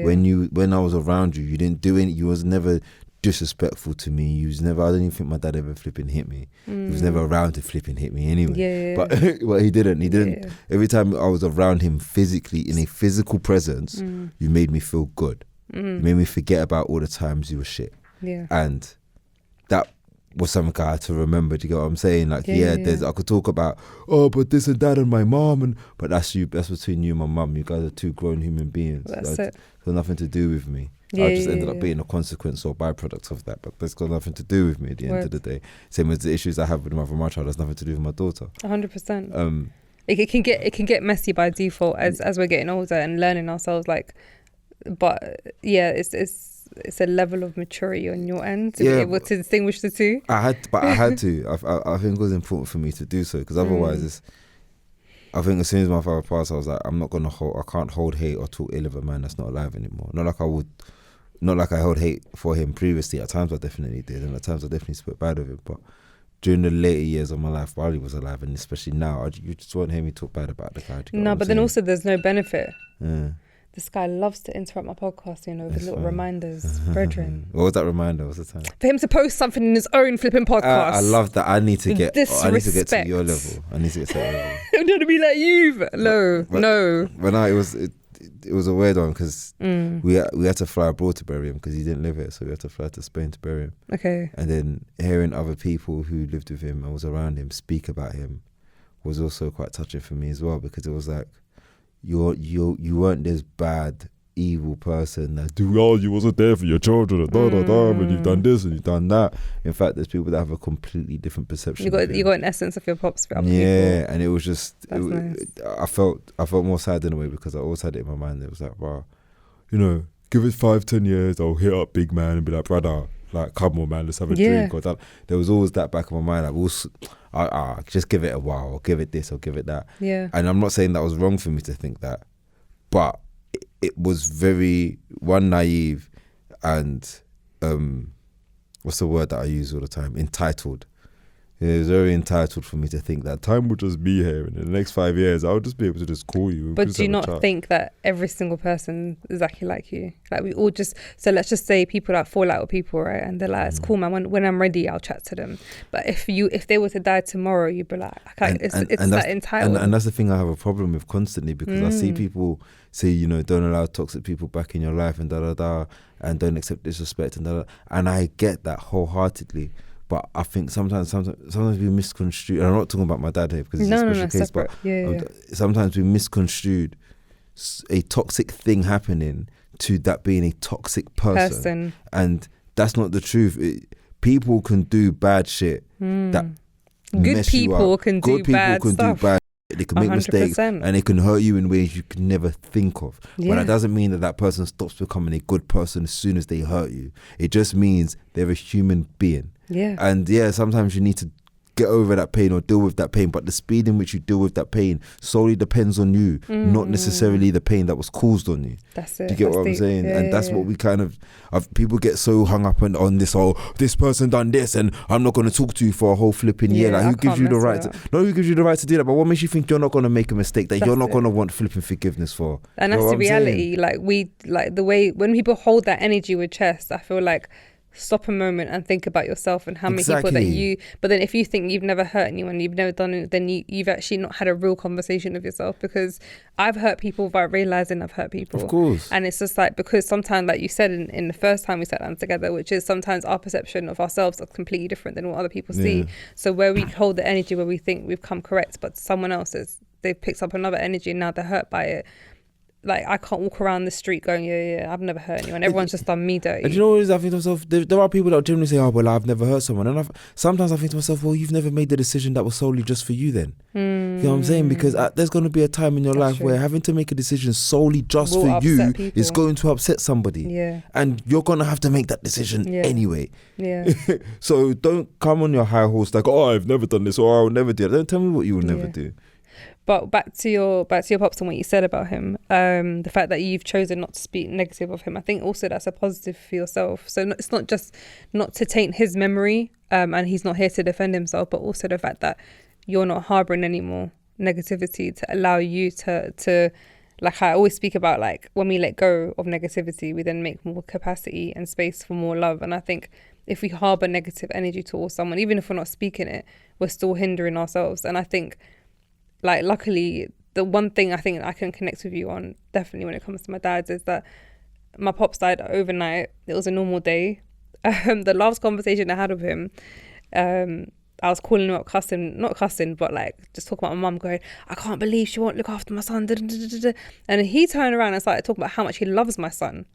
When I was around you, you didn't do any. You was never disrespectful to me. You was never. I don't even think my dad ever flipping hit me. He was never around to flipping hit me anyway. But he didn't. He didn't. Every time I was around him physically, in a physical presence, you made me feel good. You made me forget about all the times you were shit. And that was something I had to remember. Do you get what I'm saying? Like, I could talk about, but this and that and my mom, but that's you. That's between you and my mum. You guys are two grown human beings. That's it. It's got nothing to do with me. I just ended up being a consequence or byproduct of that, but that's got nothing to do with me at the end of the day. Same as the issues I have with my child has nothing to do with my daughter. 100%. It can get messy by default as we're getting older and learning ourselves. But it's a level of maturity on your end to be able to distinguish the two. I had to. I think it was important for me to do so, because otherwise I think as soon as my father passed, I was like, I can't hold hate or talk ill of a man that's not alive anymore. Not like I held hate for him previously. At times I definitely did, and at times I definitely spoke bad of him. But during the later years of my life, while he was alive, and especially now, you just won't hear me talk bad about the guy. No, but then also there's no benefit. Yeah. This guy loves to interrupt my podcast, with little reminders, brethren. What was that reminder? What's the time? For him to post something in his own flipping podcast. I love that. I need to get to your level. I need to get to your level. I'm trying to be like you. No. But no, it was a weird one, because we had to fly abroad to bury him, because he didn't live here, so we had to fly to Spain to bury him. Okay. And then hearing other people who lived with him and was around him speak about him was also quite touching for me as well, because it was like, you weren't this bad, evil person that you wasn't there for your children, and you've done this and you've done that. In fact, there's people that have a completely different perception. You got an essence of your pops for other people. And it was just nice. I felt more sad in a way, because I always had it in my mind. It was like, wow, give it 5-10 years, I'll hit up big man and be like, brother, like, come on, man, let's have a drink. Or that. There was always that back of my mind, like, just give it a while, or give it this, or give it that. Yeah. And I'm not saying that was wrong for me to think that, but it was very, naive, and what's the word that I use all the time? Entitled. It was very entitled for me to think that time would just be here, and in the next 5 years I'll just be able to just call you. But do you not think that every single person is exactly like you? Like, we all so let's just say people that fall out with people, right? And they're like, it's cool, man. When I'm ready, I'll chat to them. But if they were to die tomorrow, you'd be like, it's that entitled. And that's the thing I have a problem with constantly, because I see people say, don't allow toxic people back in your life, and and don't accept disrespect, and and I get that wholeheartedly. But I think sometimes we misconstrue, and I'm not talking about my dad here, because it's a special case, separate. But sometimes we misconstrued a toxic thing happening to that being a toxic person. And that's not the truth. People can do bad shit that good people can do bad stuff. they can make mistakes, 100%. and they can hurt you in ways you can never think of. Yeah. But that doesn't mean that person stops becoming a good person as soon as they hurt you. It just means they're a human being. Yeah. And yeah, sometimes you need to get over that pain or deal with that pain, but the speed in which you deal with that pain solely depends on you, not necessarily the pain that was caused on you. That's it. Do you get what I'm saying? And that's what we kind of people get so hung up on this, this person done this and I'm not going to talk to you for a whole flipping year. Like, who gives you the right to who gives you the right to do that? But what makes you think you're not going to make a mistake that you're not going to want flipping forgiveness for? And that's the reality. Like the way when people hold that energy with chest, I feel like stop a moment and think about yourself and how many people that you, but then if you think you've never hurt anyone, you've never done it, then you've actually not had a real conversation with yourself, because I've hurt people without realizing I've hurt people. Of course. And it's just like, because sometimes, like you said in the first time we sat down together, which is sometimes our perception of ourselves are completely different than what other people see. So where we hold the energy where we think we've come correct, but someone else they've picked up another energy and now they're hurt by it. Like, I can't walk around the street going, yeah, I've never hurt anyone. Everyone's just done me dirty. And you know what it is? I think to myself, there are people that generally say, well, I've never hurt someone. And sometimes I think to myself, well, you've never made the decision that was solely just for you then. You know what I'm saying? Because there's going to be a time in your life where having to make a decision solely just for you is going to upset somebody. Yeah. And you're going to have to make that decision anyway. Yeah. So don't come on your high horse like, I've never done this or I'll never do it. Don't tell me what you will never do. But back to your pops and what you said about him, the fact that you've chosen not to speak negative of him, I think also that's a positive for yourself. So it's not just not to taint his memory, and he's not here to defend himself, but also the fact that you're not harboring any more negativity to allow you to like I always speak about, like when we let go of negativity, we then make more capacity and space for more love. And I think if we harbor negative energy towards someone, even if we're not speaking it, we're still hindering ourselves. And I think, like, luckily, the one thing I think I can connect with you on, definitely when it comes to my dad's, is that my pops died overnight. It was a normal day. The last conversation I had with him, I was calling him up not cussing, but like just talking about my mum, going, I can't believe she won't look after my son. And he turned around and started talking about how much he loves my son.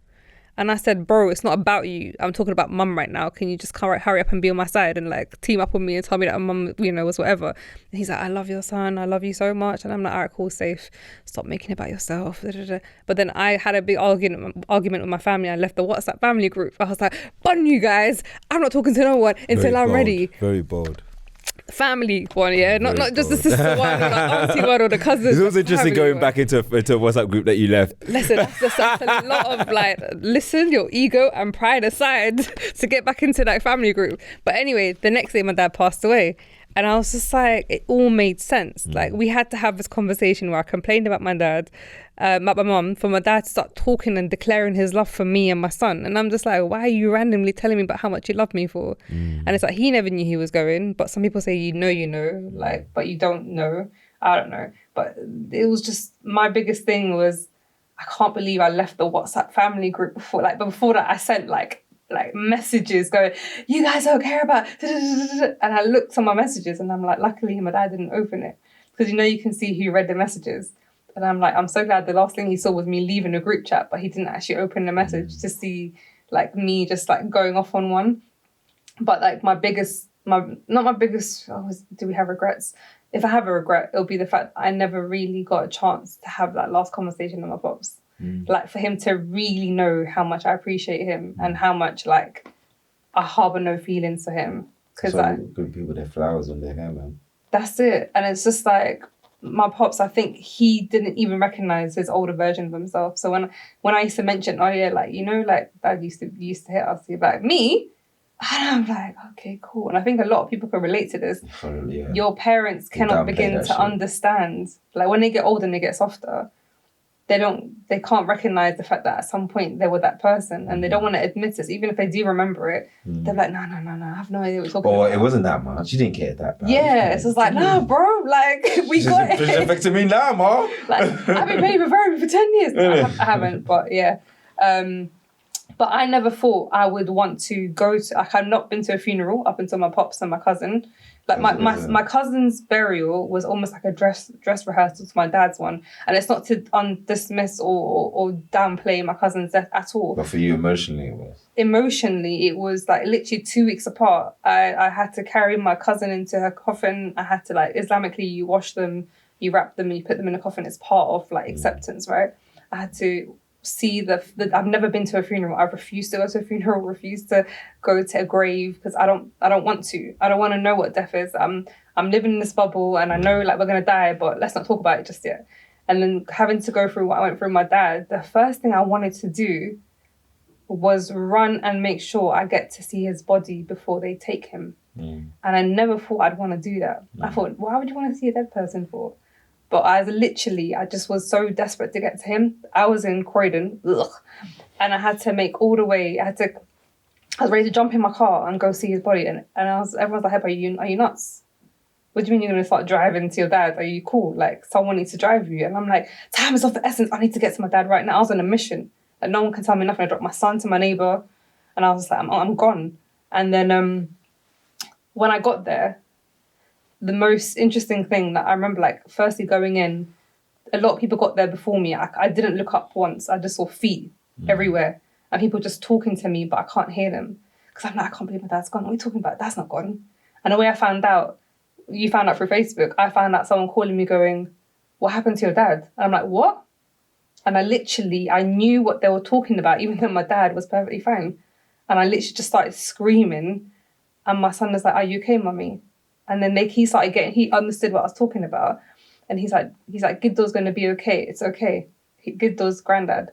And I said, bro, it's not about you. I'm talking about mum right now. Can you just hurry up and be on my side and like team up with me and tell me that mum, was whatever. And he's like, I love your son. I love you so much. And I'm like, all right, cool, safe. Stop making it about yourself. But then I had a big argument with my family. I left the WhatsApp family group. I was like, bun you guys. I'm not talking to no one until I'm ready. Very bold. Family one, yeah, not just the sister one or the auntie one or the cousin. It's also interesting going back into a WhatsApp group that you left. Listen, that's a lot of like, listen, your ego and pride aside to get back into that family group. But anyway, the next day my dad passed away. And I was just like, it all made sense. Like, we had to have this conversation where I complained about my dad, about my mum, for my dad to start talking and declaring his love for me and my son. And I'm just like, why are you randomly telling me about how much you love me for? And it's like, he never knew he was going. But some people say, you know, like, but you don't know. I don't know. But it was just, my biggest thing was, I can't believe I left the WhatsApp family group before. Like, but before that, I sent like messages going, you guys don't care about, and I looked on my messages and I'm like, luckily my dad didn't open it, because you can see who read the messages. And I'm like, I'm so glad the last thing he saw was me leaving a group chat, but he didn't actually open the message to see like me just like going off on one. But like do we have regrets? If I have a regret, it'll be the fact that I never really got a chance to have that last conversation with my pops. Like, for him to really know how much I appreciate him and how much like I harbour no feelings for him. Because good people, their flowers on their hair, man. That's it. And it's just like, my pops, I think he didn't even recognise his older version of himself. So when I used to mention, like Dad used to hit us, he'd be like, me? And I'm like, okay, cool. And I think a lot of people can relate to this. Yeah. Your parents cannot begin to understand. Like, when they get older and they get softer, they can't recognise the fact that at some point they were that person, and they don't want to admit this. Even if they do remember it, they're like, no, I have no idea what you're talking about. It wasn't that much. You didn't care that bad. Yeah, it's just like, nah, bro, like, we got it. It's affecting me now, Ma. Like, I've been paying for 10 years. No, I haven't, but yeah. But I never thought I would want to go to, like, I've not been to a funeral up until my pops and my cousin. Like, my cousin's burial was almost like a dress rehearsal to my dad's one. And it's not to dismiss or downplay my cousin's death at all. But for you, emotionally, it was? Emotionally, it was like literally 2 weeks apart. I had to carry my cousin into her coffin. I had to, like, Islamically, you wash them you wrap them and you put them in a coffin. It's part of like acceptance, right? I had to see I've never been to a funeral. I've refused to go to a funeral, refused to go to a grave because I don't want to. I don't want to know what death is. I'm living in this bubble and I know like we're going to die, but let's not talk about it just yet. And then having to go through what I went through with my dad, the first thing I wanted to do was run and make sure I get to see his body before they take him. And I never thought I'd want to do that. I thought, why would you want to see a dead person for? But I just was so desperate to get to him. I was in Croydon, and I had to make all the way. I was ready to jump in my car and go see his body. And everyone's like, hey, are you nuts? What do you mean you're going to start driving to your dad? Are you cool? Like, someone needs to drive you. And I'm like, time is of the essence. I need to get to my dad right now. I was on a mission. Like, no one can tell me nothing. I dropped my son to my neighbour. And I was like, I'm gone. And then when I got there, the most interesting thing that I remember, like, firstly going in, a lot of people got there before me. I didn't look up once. I just saw feet everywhere. And people just talking to me, but I can't hear them. Because I'm like, I can't believe my dad's gone. What are you talking about? Dad's not gone. And the way I found out, you found out through Facebook, I found out someone calling me going, what happened to your dad? And I'm like, what? And I knew what they were talking about, even though my dad was perfectly fine. And I literally just started screaming. And my son was like, are you okay, mummy? And then he understood what I was talking about. And he's like, Giddo's going to be okay. It's okay. Giddo's granddad.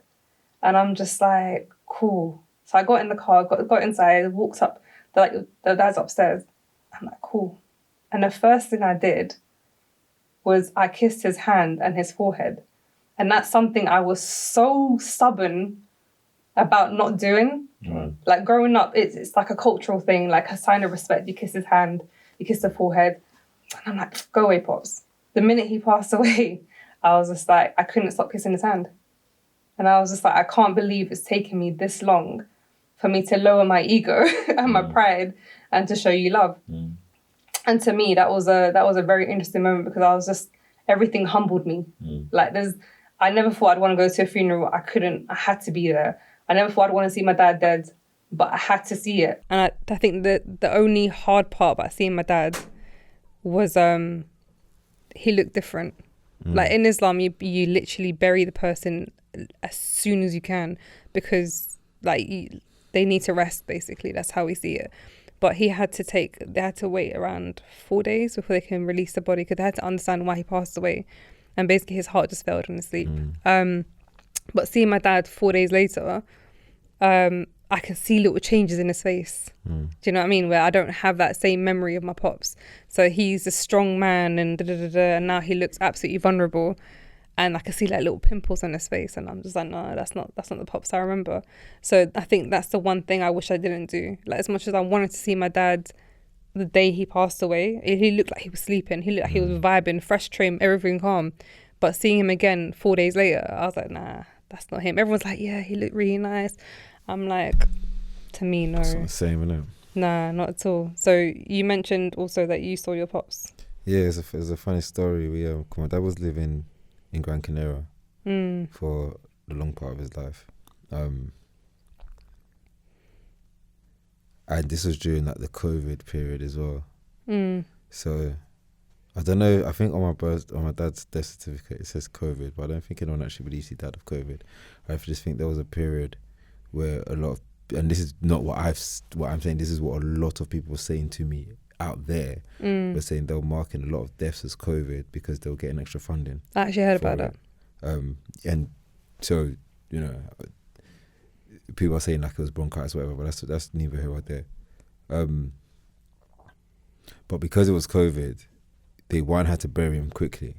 And I'm just like, cool. So I got in the car, got inside, walked up. The dad's upstairs. I'm like, cool. And the first thing I did was I kissed his hand and his forehead. And that's something I was so stubborn about not doing. Like growing up, it's like a cultural thing, like a sign of respect. You kiss his hand, you kiss the forehead. And I'm like, go away, Pops. The minute he passed away, I was just like, I couldn't stop kissing his hand. And I was just like, I can't believe it's taken me this long for me to lower my ego and my pride and to show you love. And to me, that was a very interesting moment because I was just, everything humbled me. Like I never thought I'd want to go to a funeral. I had to be there. I never thought I'd want to see my dad dead, but I had to see it. And I think that the only hard part about seeing my dad was he looked different. Like in Islam, you literally bury the person as soon as you can because like they need to rest, basically. That's how we see it. But they had to wait around 4 days before they can release the body because they had to understand why he passed away. And basically his heart just failed in his sleep. But seeing my dad 4 days later, I can see little changes in his face. Do you know what I mean? Where I don't have that same memory of my pops. So he's a strong man and and now he looks absolutely vulnerable. And I can see like little pimples on his face. And I'm just like, no, that's not the pops I remember. So I think that's the one thing I wish I didn't do. Like as much as I wanted to see my dad the day he passed away, he looked like he was sleeping. He looked like he was vibing, fresh trim, everything calm. But seeing him again 4 days later, I was like, nah, that's not him. Everyone's like, yeah, he looked really nice. I'm like, to me, no. It's not the same, isn't it? Nah, not at all. So you mentioned also that you saw your pops. Yeah, it's a funny story. My dad was living in Gran Canaria for the long part of his life. And this was during like the COVID period as well. So I don't know, I think on my dad's death certificate it says COVID, but I don't think anyone actually believes he died of COVID. I just think there was a period where a lot of, and this is not what I'm saying, this is what a lot of people were saying to me out there, were saying they were marking a lot of deaths as COVID because they were getting extra funding. I actually heard about that. And so, you know, people are saying like it was bronchitis or whatever, but that's neither here or there. But because it was COVID, they had to bury him quickly,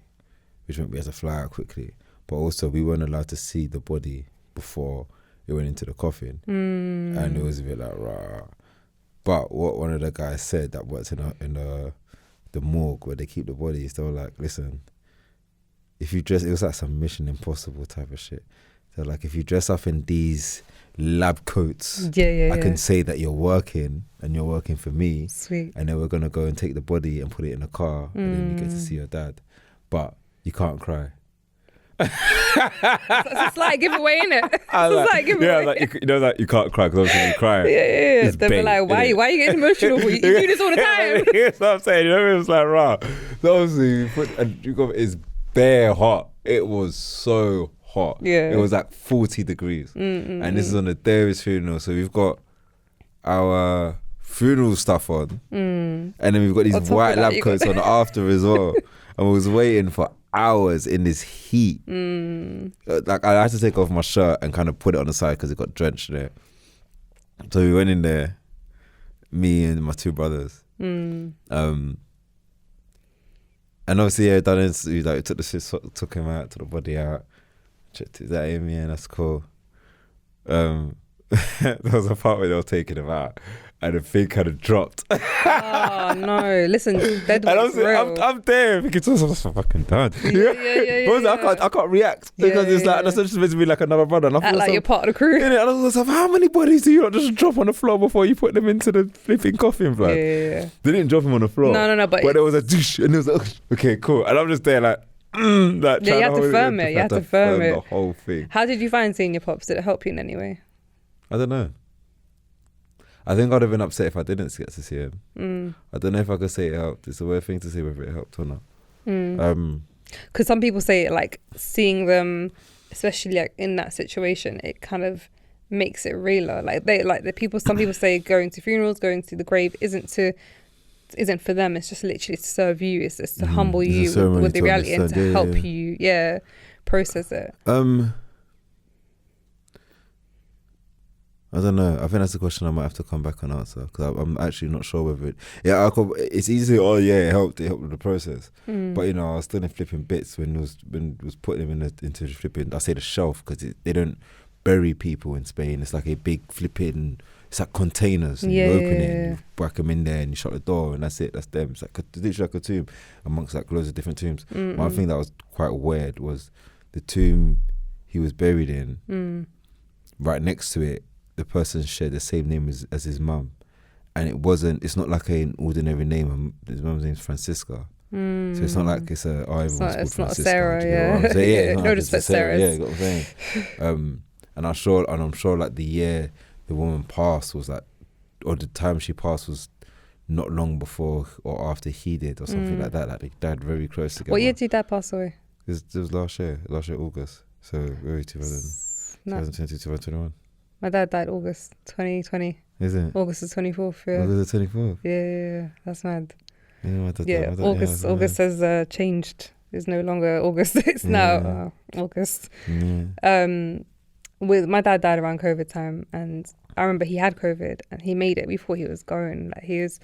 which meant we had to fly out quickly. But also we weren't allowed to see the body before it went into the coffin. And it was a bit like, rah. But what one of the guys said that worked in the morgue where they keep the bodies, they were like, listen, if you dress, it was like some Mission Impossible type of shit. So like, if you dress up in these lab coats, I can say that you're working and you're working for me. Sweet. And then we're going to go and take the body and put it in a car and then you get to see your dad. But you can't cry. It's a slight giveaway, innit? It's a slight giveaway. Like, you know, like you can't cry because obviously you cry. Yeah. They'll be like, why are you getting emotional? You do this all the time. That's what I'm saying. You know what I mean? It's like, rah. So obviously, and you got his bare hot. It was so hot. Yeah. It was like 40 degrees. And this is on the day of his funeral. So we've got our funeral stuff on. And then we've got these white lab coats on after as well. And we was waiting for hours in this heat. Like I had to take off my shirt and kind of put it on the side because it got drenched in it. So we went in there, me and my two brothers. And obviously, yeah, done it. We like took him out, took the body out, checked is that him? Yeah, that's cool. There was a part where they were taking him out, and the thing kind of dropped. Oh no! Listen, dead was real. I'm there thinking, what's my fucking dad? Yeah. I can't react because it's like that's just supposed to be like another brother. And I like you're part of the crew. And I was like, how many bodies do you not just drop on the floor before you put them into the flipping coffin, blood? Yeah. They didn't drop him on the floor. No, but there was a douche, and it was like, okay, cool. And I'm just there like, like you had to firm it. You had to firm it. The whole thing. How did you find seeing your pops? Did it help you in any way? I don't know. I think I'd have been upset if I didn't get to see him. I don't know if I could say it helped. It's a weird thing to say whether it helped or not. Because some people say like seeing them, especially like in that situation, it kind of makes it realer. Some people say going to funerals, going to the grave isn't for them. It's just literally to serve you. It's just to humble you with the reality and to help you, process it. I don't know. I think that's a question I might have to come back and answer because I'm actually not sure whether it. It's easy. It helped with the process. But I was still in flipping bits when it was putting them into the flipping. I say the shelf because they don't bury people in Spain. It's like a big flipping. It's like containers. And you open it, and you whack them in there, and you shut the door, and that's it. That's them. It's like literally like a tomb amongst like loads of different tombs. One thing that was quite weird was the tomb he was buried in. Right next to it, the person shared the same name as his mum, and it's not like an ordinary name. His mum's name's Francisca, so it's not like it's everyone's called Francisca. Not Sarah, no disrespect Sarah. Yeah, you got what I'm saying. And I'm sure like the year the woman passed was like, or the time she passed was not long before or after he did, or something like that. Like they died very close together. What year did your dad pass away? It was last year August. So very 2020, 2021. My dad died August 2020. Is it? August the 24th, yeah. August the 24th? Yeah, that's mad. August has changed. It's no longer August. It's now August. My dad died around COVID time, and I remember he had COVID and he made it. We thought he was going. Like he was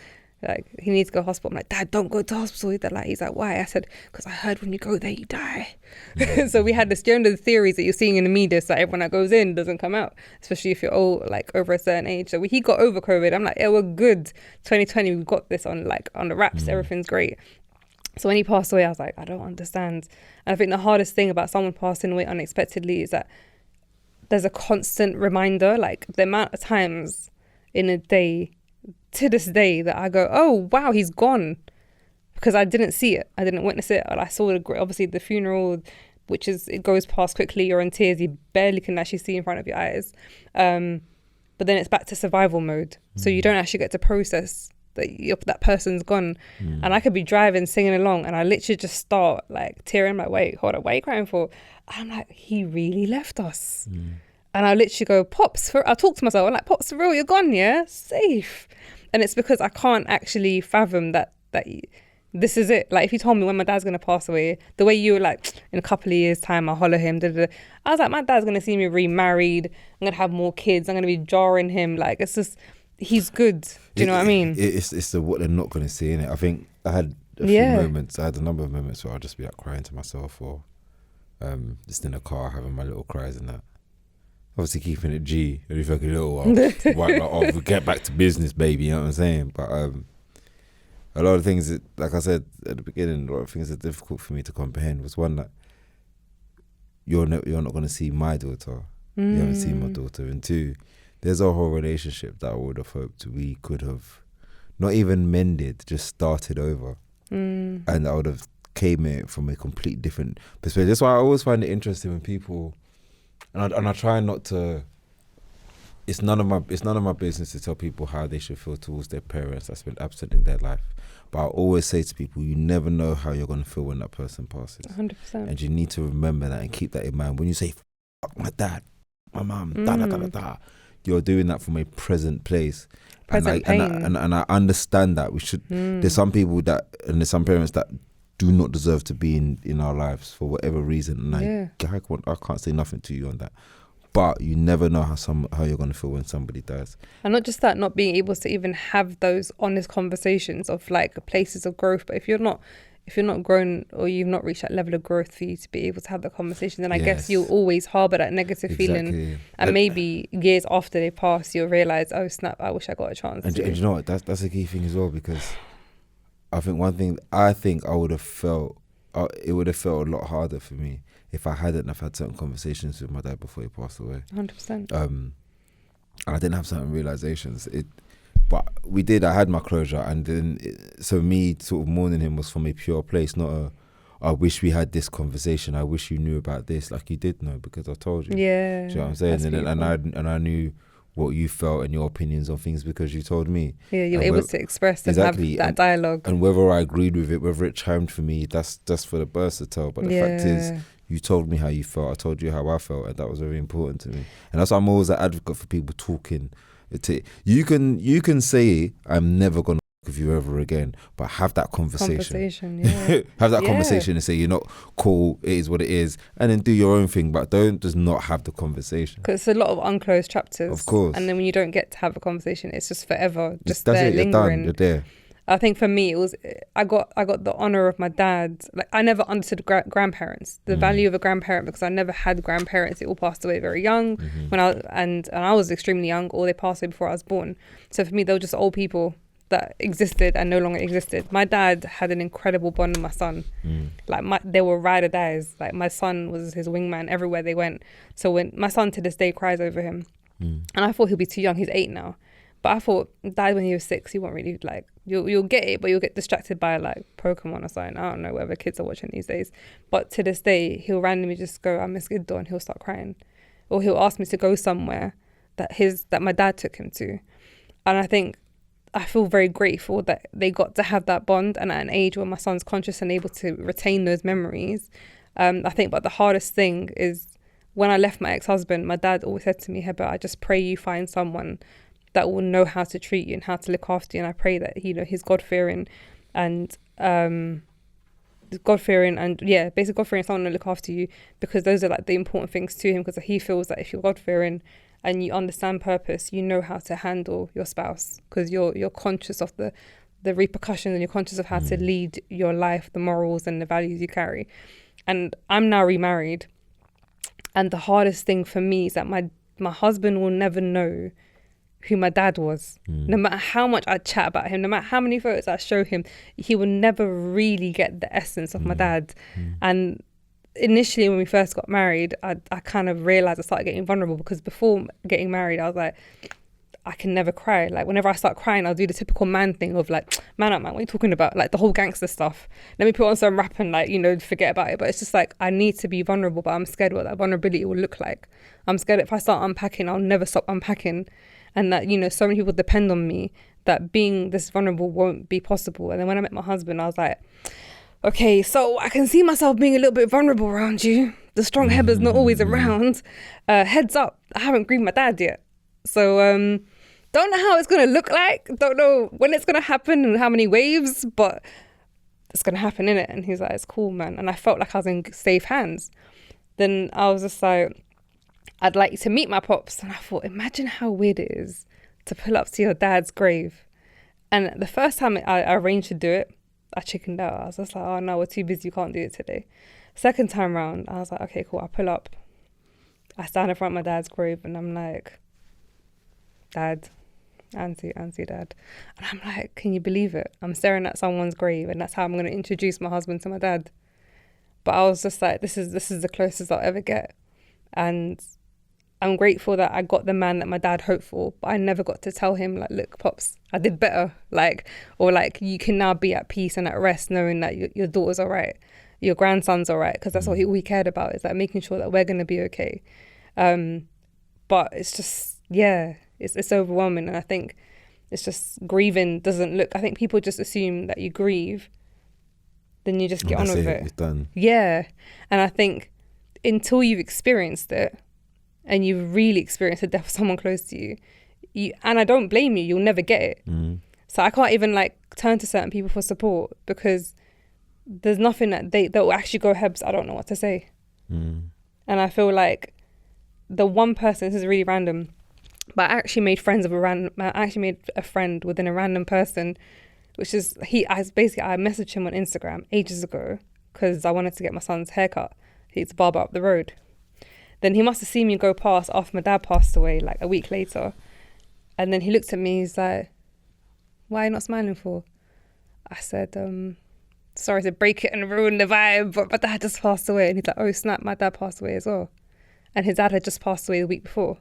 like, he needs to go to hospital. I'm like, Dad, don't go to hospital. He's like, why? I said, because I heard when you go there, you die. So we had this, the theories that you're seeing in the media, so everyone that goes in doesn't come out, especially if you're old, like over a certain age. So he got over COVID. I'm like, yeah, we're good. 2020, we've got this on the wraps. Everything's great. So when he passed away, I was like, I don't understand. And I think the hardest thing about someone passing away unexpectedly is that there's a constant reminder, like the amount of times in a day to this day that I go, oh wow, he's gone, because I didn't see it, I didn't witness it. I saw obviously the funeral, which is, it goes past quickly, you're in tears, you barely can actually see in front of your eyes, but then it's back to survival mode, so you don't actually get to process that person's gone. And I could be driving singing along and I literally just start like tearing. I'm like, wait, hold on, what are you crying for? And I'm like, he really left us. And I literally go, Pops, I talk to myself, I'm like, Pops, for real, you're gone, yeah? Safe. And it's because I can't actually fathom that this is it. Like, if you told me when my dad's going to pass away, the way you were like, in a couple of years' time, I'll holler him, I was like, my dad's going to see me remarried, I'm going to have more kids, I'm going to be jarring him. Like, it's just, he's good. Do you know what I mean? It's what they're not going to see, innit? I think I had a few moments, I had a number of moments where I'll just be like crying to myself, or just in the car having my little cries and that. Obviously keeping it G, every fucking little while, wipe that off, we get back to business, baby, you know what I'm saying? But a lot of things, like I said at the beginning, a lot of things are difficult for me to comprehend. Was one, that you're not going to see my daughter, you haven't seen my daughter, and two, there's a whole relationship that I would have hoped we could have not even mended, just started over, and I would have came at it from a complete different perspective. That's why I always find it interesting when people, and I try not to it's none of my business to tell people how they should feel towards their parents that's been absent in their life. But I always say to people, you never know how you're going to feel when that person passes. 100%. And you need to remember that and keep that in mind. When you say, fuck my dad, my mum, da, you're doing that from a present place. Present pain. And I understand that we should. There's some people and there's some parents that do not deserve to be in our lives for whatever reason. And I can't say nothing to you on that. But you never know how you're going to feel when somebody dies. And not just that, not being able to even have those honest conversations of like places of growth. But if you're not grown, or you've not reached that level of growth for you to be able to have the conversation, then I guess you'll always harbour that negative feeling. And maybe years after they pass, you'll realise, oh snap, I wish I got a chance. And you know what? That's a key thing as well, because I think one thing I would have felt, it would have felt a lot harder for me if I hadn't have had certain conversations with my dad before he passed away. 100%. And I didn't have certain realizations. But we did. I had my closure, and then so me sort of mourning him was from a pure place, not I wish we had this conversation. I wish you knew about this, like you did know because I told you. Yeah. Do you know what I'm saying? And I knew what you felt and your opinions on things because you told me. Yeah, you were able to express and have that dialogue. And whether I agreed with it, whether it chimed for me, that's just for the birds to tell. But the fact is, you told me how you felt. I told you how I felt, and that was very important to me. And that's why I'm always an advocate for people talking. You can say I'm never gonna with you ever again, but have that conversation. Have that conversation and say you're not cool, it is what it is, and then do your own thing, but don't just not have the conversation, because it's a lot of unclosed chapters, of course. And then when you don't get to have a conversation, it's just forever just that's there it, lingering. You're there. I think for me, it was I got the honor of my dad. Like I never understood grandparents, the value of a grandparent, because I never had grandparents. They all passed away very young when I was extremely young, or they passed away before I was born. So for me, they were just old people that existed and no longer existed. My dad had an incredible bond with my son. They were ride or dies. Like my son was his wingman everywhere they went. So when my son to this day cries over him, and I thought he'll be too young. He's 8 now. But I thought died when he was 6. He won't really like you'll get it, but you'll get distracted by like Pokemon or something. I don't know, whatever kids are watching these days. But to this day, he'll randomly just go, "I miss Giddo," and he'll start crying, or he'll ask me to go somewhere that my dad took him to, and I feel very grateful that they got to have that bond, and at an age where my son's conscious and able to retain those memories. I think, but the hardest thing is when I left my ex-husband, my dad always said to me, "Hebz, I just pray you find someone that will know how to treat you and how to look after you, and I pray that he's God-fearing and basically God-fearing, someone to look after you, because those are like the important things to him, because he feels that if you're God-fearing and you understand purpose, you know how to handle your spouse, because you're conscious of the repercussions, and you're conscious of how to lead your life, the morals and the values you carry." And I'm now remarried, and the hardest thing for me is that my husband will never know who my dad was. No matter how much I chat about him, no matter how many photos I show him, he will never really get the essence of my dad. And initially when we first got married, I kind of realized I started getting vulnerable, because before getting married I was like, I can never cry. Like whenever I start crying, I'll do the typical man thing of like, man up man, what are you talking about? Like the whole gangster stuff. Let me put on some rap and like, forget about it. But it's just like, I need to be vulnerable, but I'm scared what that vulnerability will look like. I'm scared if I start unpacking, I'll never stop unpacking. And that, so many people depend on me, that being this vulnerable won't be possible. And then when I met my husband, I was like, okay, so I can see myself being a little bit vulnerable around you. The strong Hebz is not always around. Heads up, I haven't grieved my dad yet. So don't know how it's going to look like. Don't know when it's going to happen and how many waves, but it's going to happen, innit? And he's like, it's cool, man. And I felt like I was in safe hands. Then I was just like, I'd like you to meet my pops. And I thought, imagine how weird it is to pull up to your dad's grave. And the first time I arranged to do it, I chickened out. I was just like, oh no, we're too busy, you can't do it today. Second time round, I was like, okay, cool, I pull up. I stand in front of my dad's grave and I'm like, Dad, Auntie, Dad. And I'm like, can you believe it? I'm staring at someone's grave, and that's how I'm going to introduce my husband to my dad. But I was just like, this is the closest I'll ever get. And I'm grateful that I got the man that my dad hoped for, but I never got to tell him, like, look, Pops, I did better. Like, or like, you can now be at peace and at rest knowing that your daughter's all right, your grandson's all right, because that's all he cared about, is like making sure that we're going to be okay. But it's just, it's overwhelming. And I think it's just grieving doesn't look, I think people just assume that you grieve, then you just get on with it. It's done. Yeah. And I think until you've experienced it and you've really experienced the death of someone close to you, and I don't blame you, you'll never get it. So I can't even like turn to certain people for support because there's nothing that they'll actually go, Hebz, I don't know what to say. And I feel like the one person, this is really random, but I actually made a friend within a random person, which is, I messaged him on Instagram ages ago because I wanted to get my son's haircut. He's a barber up the road. Then he must have seen me go past after my dad passed away, like a week later. And then he looked at me, he's like, why are you not smiling for? I said, sorry to break it and ruin the vibe, but my dad just passed away. And he's like, oh snap, my dad passed away as well. And his dad had just passed away the week before.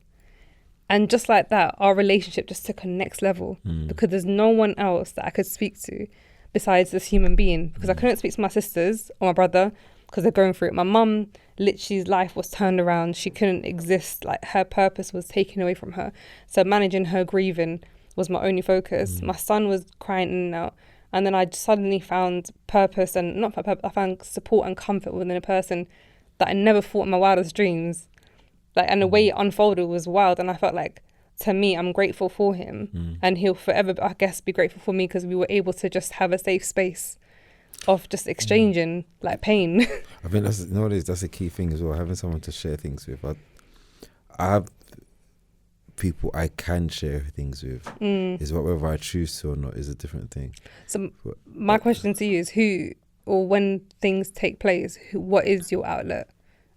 And just like that, our relationship just took a next level because there's no one else that I could speak to besides this human being, because I couldn't speak to my sisters or my brother because they're going through it. My mum, literally life was turned around. She couldn't exist. Like her purpose was taken away from her. So managing her grieving was my only focus. My son was crying in and out. And then I suddenly found purpose and not purpose, I found support and comfort within a person that I never thought in my wildest dreams. Like, and the way it unfolded was wild. And I felt like, to me, I'm grateful for him. And he'll forever, I guess, be grateful for me because we were able to just have a safe space of just exchanging like pain. I think that's a key thing as well, having someone to share things with. I have people I can share things with. Is whether I choose to or not is a different thing. So my question to you is who, or when things take place, what is your outlet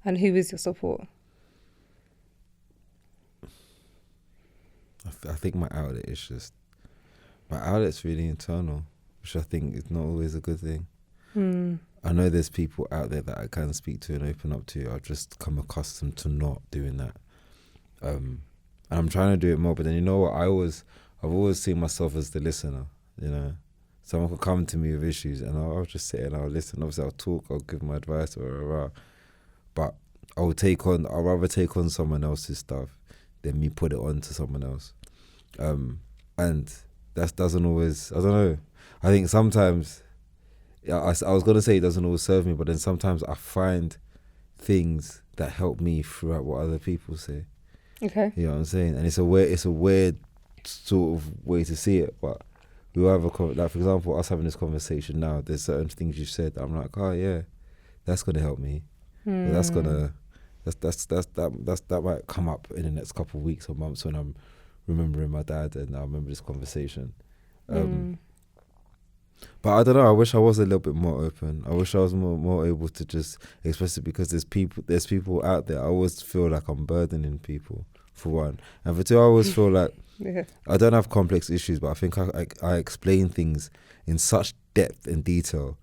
and who is your support? I think my outlet's really internal, which I think is not always a good thing. I know there's people out there that I can speak to and open up to. I've just come accustomed to not doing that. And I'm trying to do it more, but then you know what? I've always seen myself as the listener, you know. Someone could come to me with issues and I'll just sit and I'll listen. Obviously I'll talk, I'll give my advice or but I'd rather take on someone else's stuff than me put it on to someone else. And that doesn't always, I don't know. I think sometimes, I was going to say it doesn't always serve me, but then sometimes I find things that help me throughout what other people say. Okay. You know what I'm saying? And it's a weird sort of way to see it, but we will have like for example, us having this conversation now, there's certain things you said that I'm like, oh yeah, that's going to help me. But that's going to, that might come up in the next couple of weeks or months when I'm remembering my dad and I remember this conversation. But I don't know, I wish I was a little bit more open. I wish I was more able to just express it, because there's people out there. I always feel like I'm burdening people, for one. And for two, I always feel like I don't have complex issues, but I think I explain things in such depth and detail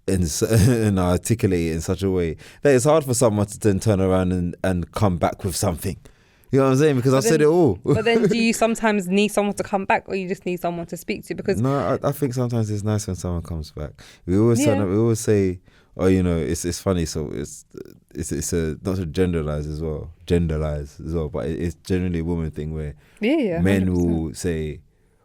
and I articulate it in such a way that it's hard for someone to then turn around and come back with something. You know what I'm saying? Because I said it all. But then do you sometimes need someone to come back, or you just need someone to speak to? Because no, I think sometimes it's nice when someone comes back. We always say, oh, you know, it's funny. So it's a not to generalize as well, but it's generally a woman thing where men 100%. Will say,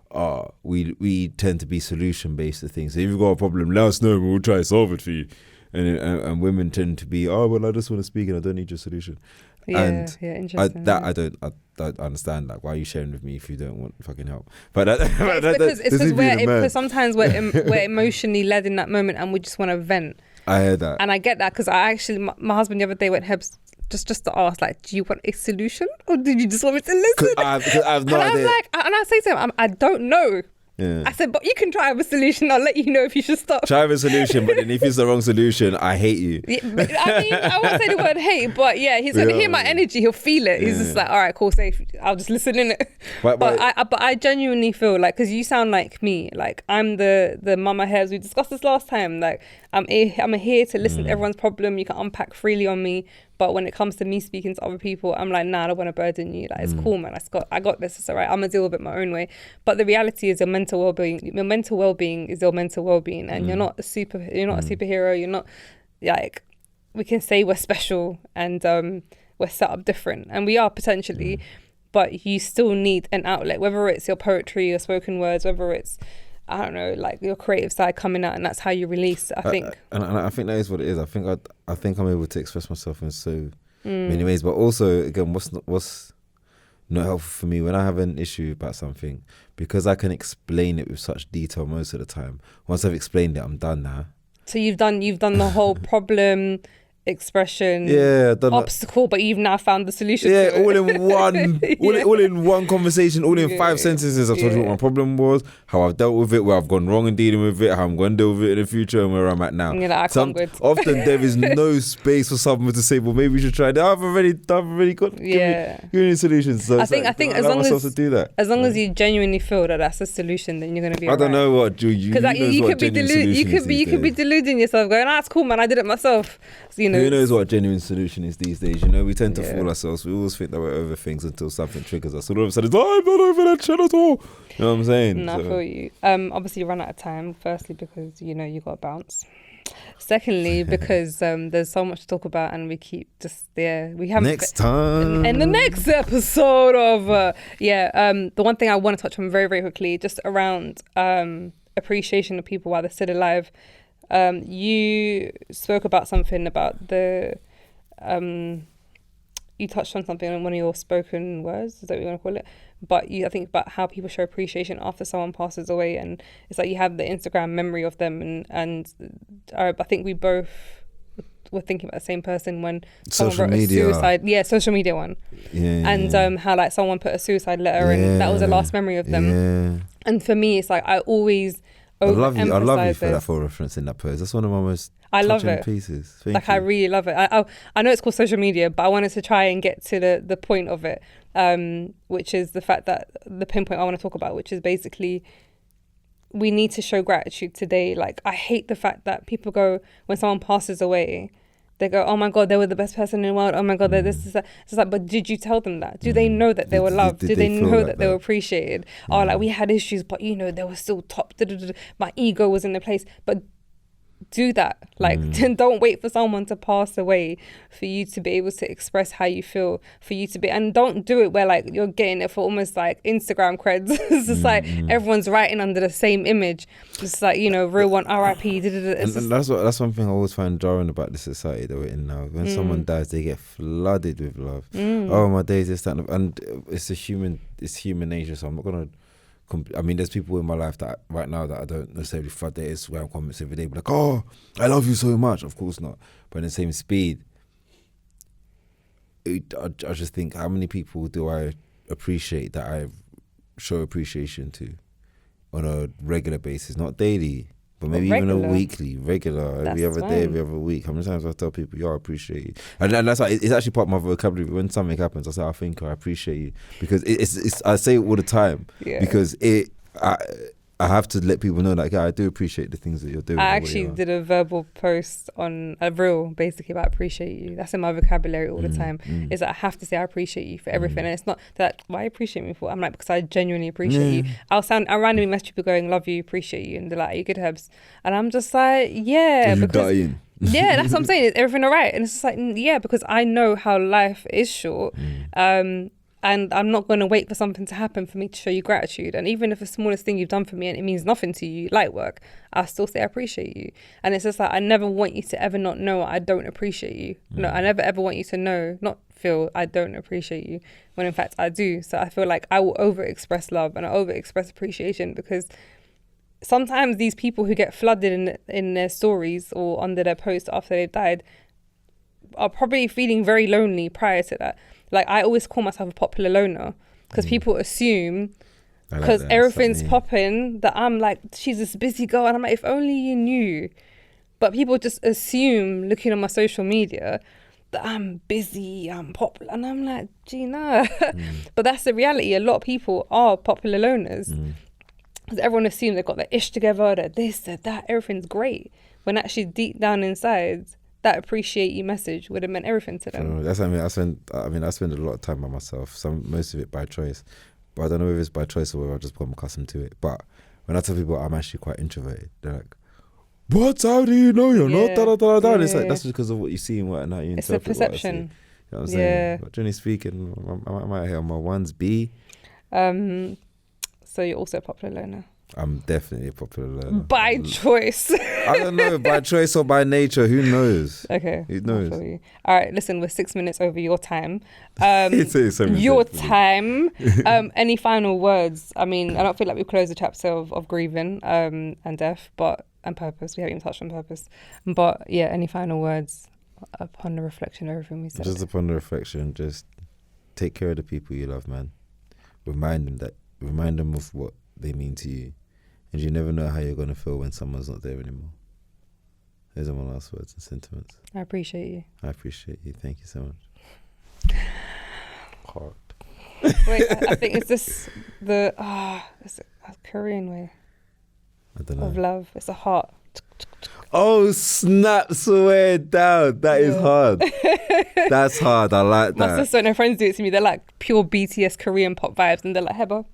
oh, we tend to be solution based to things. So if you've got a problem, let us know. We'll try to solve it for you. And women tend to be, oh well, I just want to speak and I don't need your solution. Interesting. I don't understand. Like, why are you sharing with me if you don't want fucking help? But it's because sometimes we're emotionally led in that moment and we just want to vent. I heard that, and I get that because I actually, my husband the other day went, Hebz, just to ask, like, do you want a solution or did you just want me to listen? I have no idea. And I say to him, I don't know. Yeah. I said, but you can try with a solution. I'll let you know if you should stop. Try with a solution, but then if it's the wrong solution, I hate you. Yeah, I mean, I won't say the word hate, but yeah, he's gonna hear my energy. He'll feel it. He's just like, all right, cool, safe. I'll just listen in it. But I genuinely feel like, because you sound like me. Like, I'm the mama Hebz. We discussed this last time. Like, I'm here to listen to everyone's problem. You can unpack freely on me. But when it comes to me speaking to other people, I'm like, nah, I don't want to burden you. Like, it's cool, man. I got this. It's all right. I'm going to deal with it my own way. But the reality is your mental well-being is your mental well-being. And you're not a superhero. You're not, like, we can say we're special and we're set up different. And we are potentially. but you still need an outlet, whether it's your poetry, your spoken words, whether it's, I don't know, like your creative side coming out, and that's how you release, I think. And I think that is what it is. I think I'm able to express myself in so many ways, but also, again, what's not helpful for me when I have an issue about something, because I can explain it with such detail most of the time. Once I've explained it, I'm done now. So you've done the whole problem, expression, obstacle, but you've now found the solution. Yeah, all in one, all in one conversation, all in 5 sentences. I've told you what my problem was, how I've dealt with it, where I've gone wrong in dealing with it, how I'm going to deal with it in the future, and where I'm at now. Often there is no space for someone to say, well, maybe we should try that. I've already got give me solutions. So I think as long as you genuinely feel that that's a solution, then you're going to be. I don't know what you could be deluding yourself, going, that's cool, man, I did it myself. So, who knows what a genuine solution is these days? We tend to fool ourselves. We always think that we're over things until something triggers us. So all of a sudden, I'm not over that shit at all. You know what I'm saying? No, I feel you. Obviously, you run out of time. Firstly, because you got to bounce. Secondly, because there's so much to talk about, and we keep we have next time in the next episode of the one thing I want to touch on very, very quickly, just around appreciation of people while they're still alive. You spoke about something about you touched on something in one of your spoken words, is that what you want to call it? But I think about how people show appreciation after someone passes away, and it's like you have the Instagram memory of them, and I think we both were thinking about the same person when someone wrote a suicide, social media one, how like someone put a suicide letter and that was the last memory of them, and for me it's like I always I love you for that full reference in that post. That's one of my most touching pieces. Thank you. I really love it. I know it's called social media, but I wanted to try and get to the point of it, which is the fact that the pinpoint I want to talk about, which is basically we need to show gratitude today. Like, I hate the fact that people go, when someone passes away, they go, oh my God, they were the best person in the world. Oh my God, they're this, that. It's like, but did you tell them that? Do they know that they were loved? Did they know that they were appreciated? Oh, like we had issues, but they were still top. My ego was in the place. But do that. Like, don't wait for someone to pass away for you to be able to express how you feel, and don't do it where like you're getting it for almost like Instagram creds. It's just like everyone's writing under the same image. It's like, real one, RIP. And that's one thing I always find jarring about the society that we're in now. When someone dies, they get flooded with love. Oh, my days, this, that, and it's human nature. So I'm not gonna. There's people in my life that right now that I don't necessarily flood their Instagram comments every day, but like, oh, I love you so much. Of course not. But in the same speed, I just think, how many people do I appreciate that I show appreciation to on a regular basis, not daily, but maybe even a weekly, regular, every other day, every other week. How many times I tell people, I appreciate you. And that's like, it's actually part of my vocabulary. When something happens, I say, I appreciate you. Because it's I say it all the time. Yeah. Because I have to let people know that, I do appreciate the things that you're doing. I actually did a verbal post on a reel basically about appreciate you. That's in my vocabulary all the time. Is that I have to say I appreciate you for everything. And it's not that, why appreciate me for? I'm like, because I genuinely appreciate you. I randomly message people going, love you, appreciate you. And they're like, are you good, Hebz? And I'm just like, yeah. Because, yeah, that's what I'm saying. Is everything all right? And it's just like, yeah, because I know how life is short. And I'm not going to wait for something to happen for me to show you gratitude. And even if the smallest thing you've done for me and it means nothing to you, light work, I'll still say I appreciate you. And it's just like, I never want you to ever not know I don't appreciate you. No, I never ever want you to know, not feel I don't appreciate you, when in fact I do. So I feel like I will over-express love and I over-express appreciation, because sometimes these people who get flooded in their stories or under their posts after they've died are probably feeling very lonely prior to that. Like, I always call myself a popular loner, because people assume, because everything's popping, that I'm like, she's this busy girl. And I'm like, if only you knew. But people just assume, looking on my social media, that I'm busy, I'm popular. And I'm like, gee, nah. But that's the reality. A lot of people are popular loners. Because everyone assumes they've got their ish together, they're this, they're that, everything's great. When actually deep down inside, that appreciate you message would have meant everything to them. That's what I mean. I spend a lot of time by myself. Most of it by choice, but I don't know if it's by choice or whether I've just become accustomed to it. But when I tell people I'm actually quite introverted, they're like, "What? How do you know you're not?" Da, da, da, da. And it's like, that's because of what you see and what you interpret. It's a perception. You know what I'm saying? But generally speaking, I might hit on my ones. B. So you're also a popular learner. I'm definitely a popular learner. By choice. I don't know, by choice or by nature. Who knows? Okay. Who knows? All right, listen, we're 6 minutes over your time. Your time. Any final words? I mean, I don't feel like we've closed the chapter of grieving and death, and purpose. We haven't even touched on purpose. But yeah, any final words upon the reflection of everything we said? Just upon the reflection, just take care of the people you love, man. Remind them of what they mean to you. And you never know how you're going to feel when someone's not there anymore. Those are my last words and sentiments. I appreciate you. I appreciate you. Thank you so much. Hard. Wait, I think it's this, it's a Korean way I don't know. of love. It's a heart. Oh, snap, swear down. That is hard. That's hard. I like that. My sister and her friends do it to me. They're like pure BTS Korean pop vibes. And they're like, Hebz.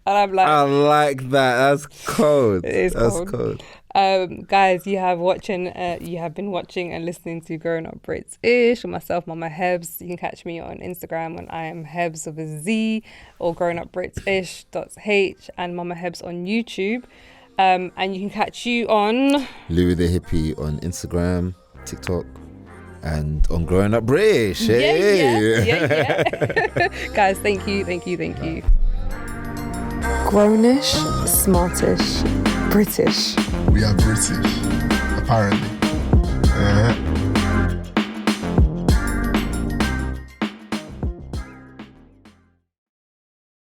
And I'm like, I like that. That's cold. It is That's cold. cold. Guys, you have been watching and listening to Growing Up Britishh with myself, Mama Hebz. You can catch me on Instagram when I am Hebz with a Z, or growingupbritish.h, and Mama Hebz on YouTube. And you can catch you on Louis the Hippie on Instagram, TikTok, and on Growing Up British. Yeah. Guys, thank you. Grownish, smartish, British. We are British, apparently.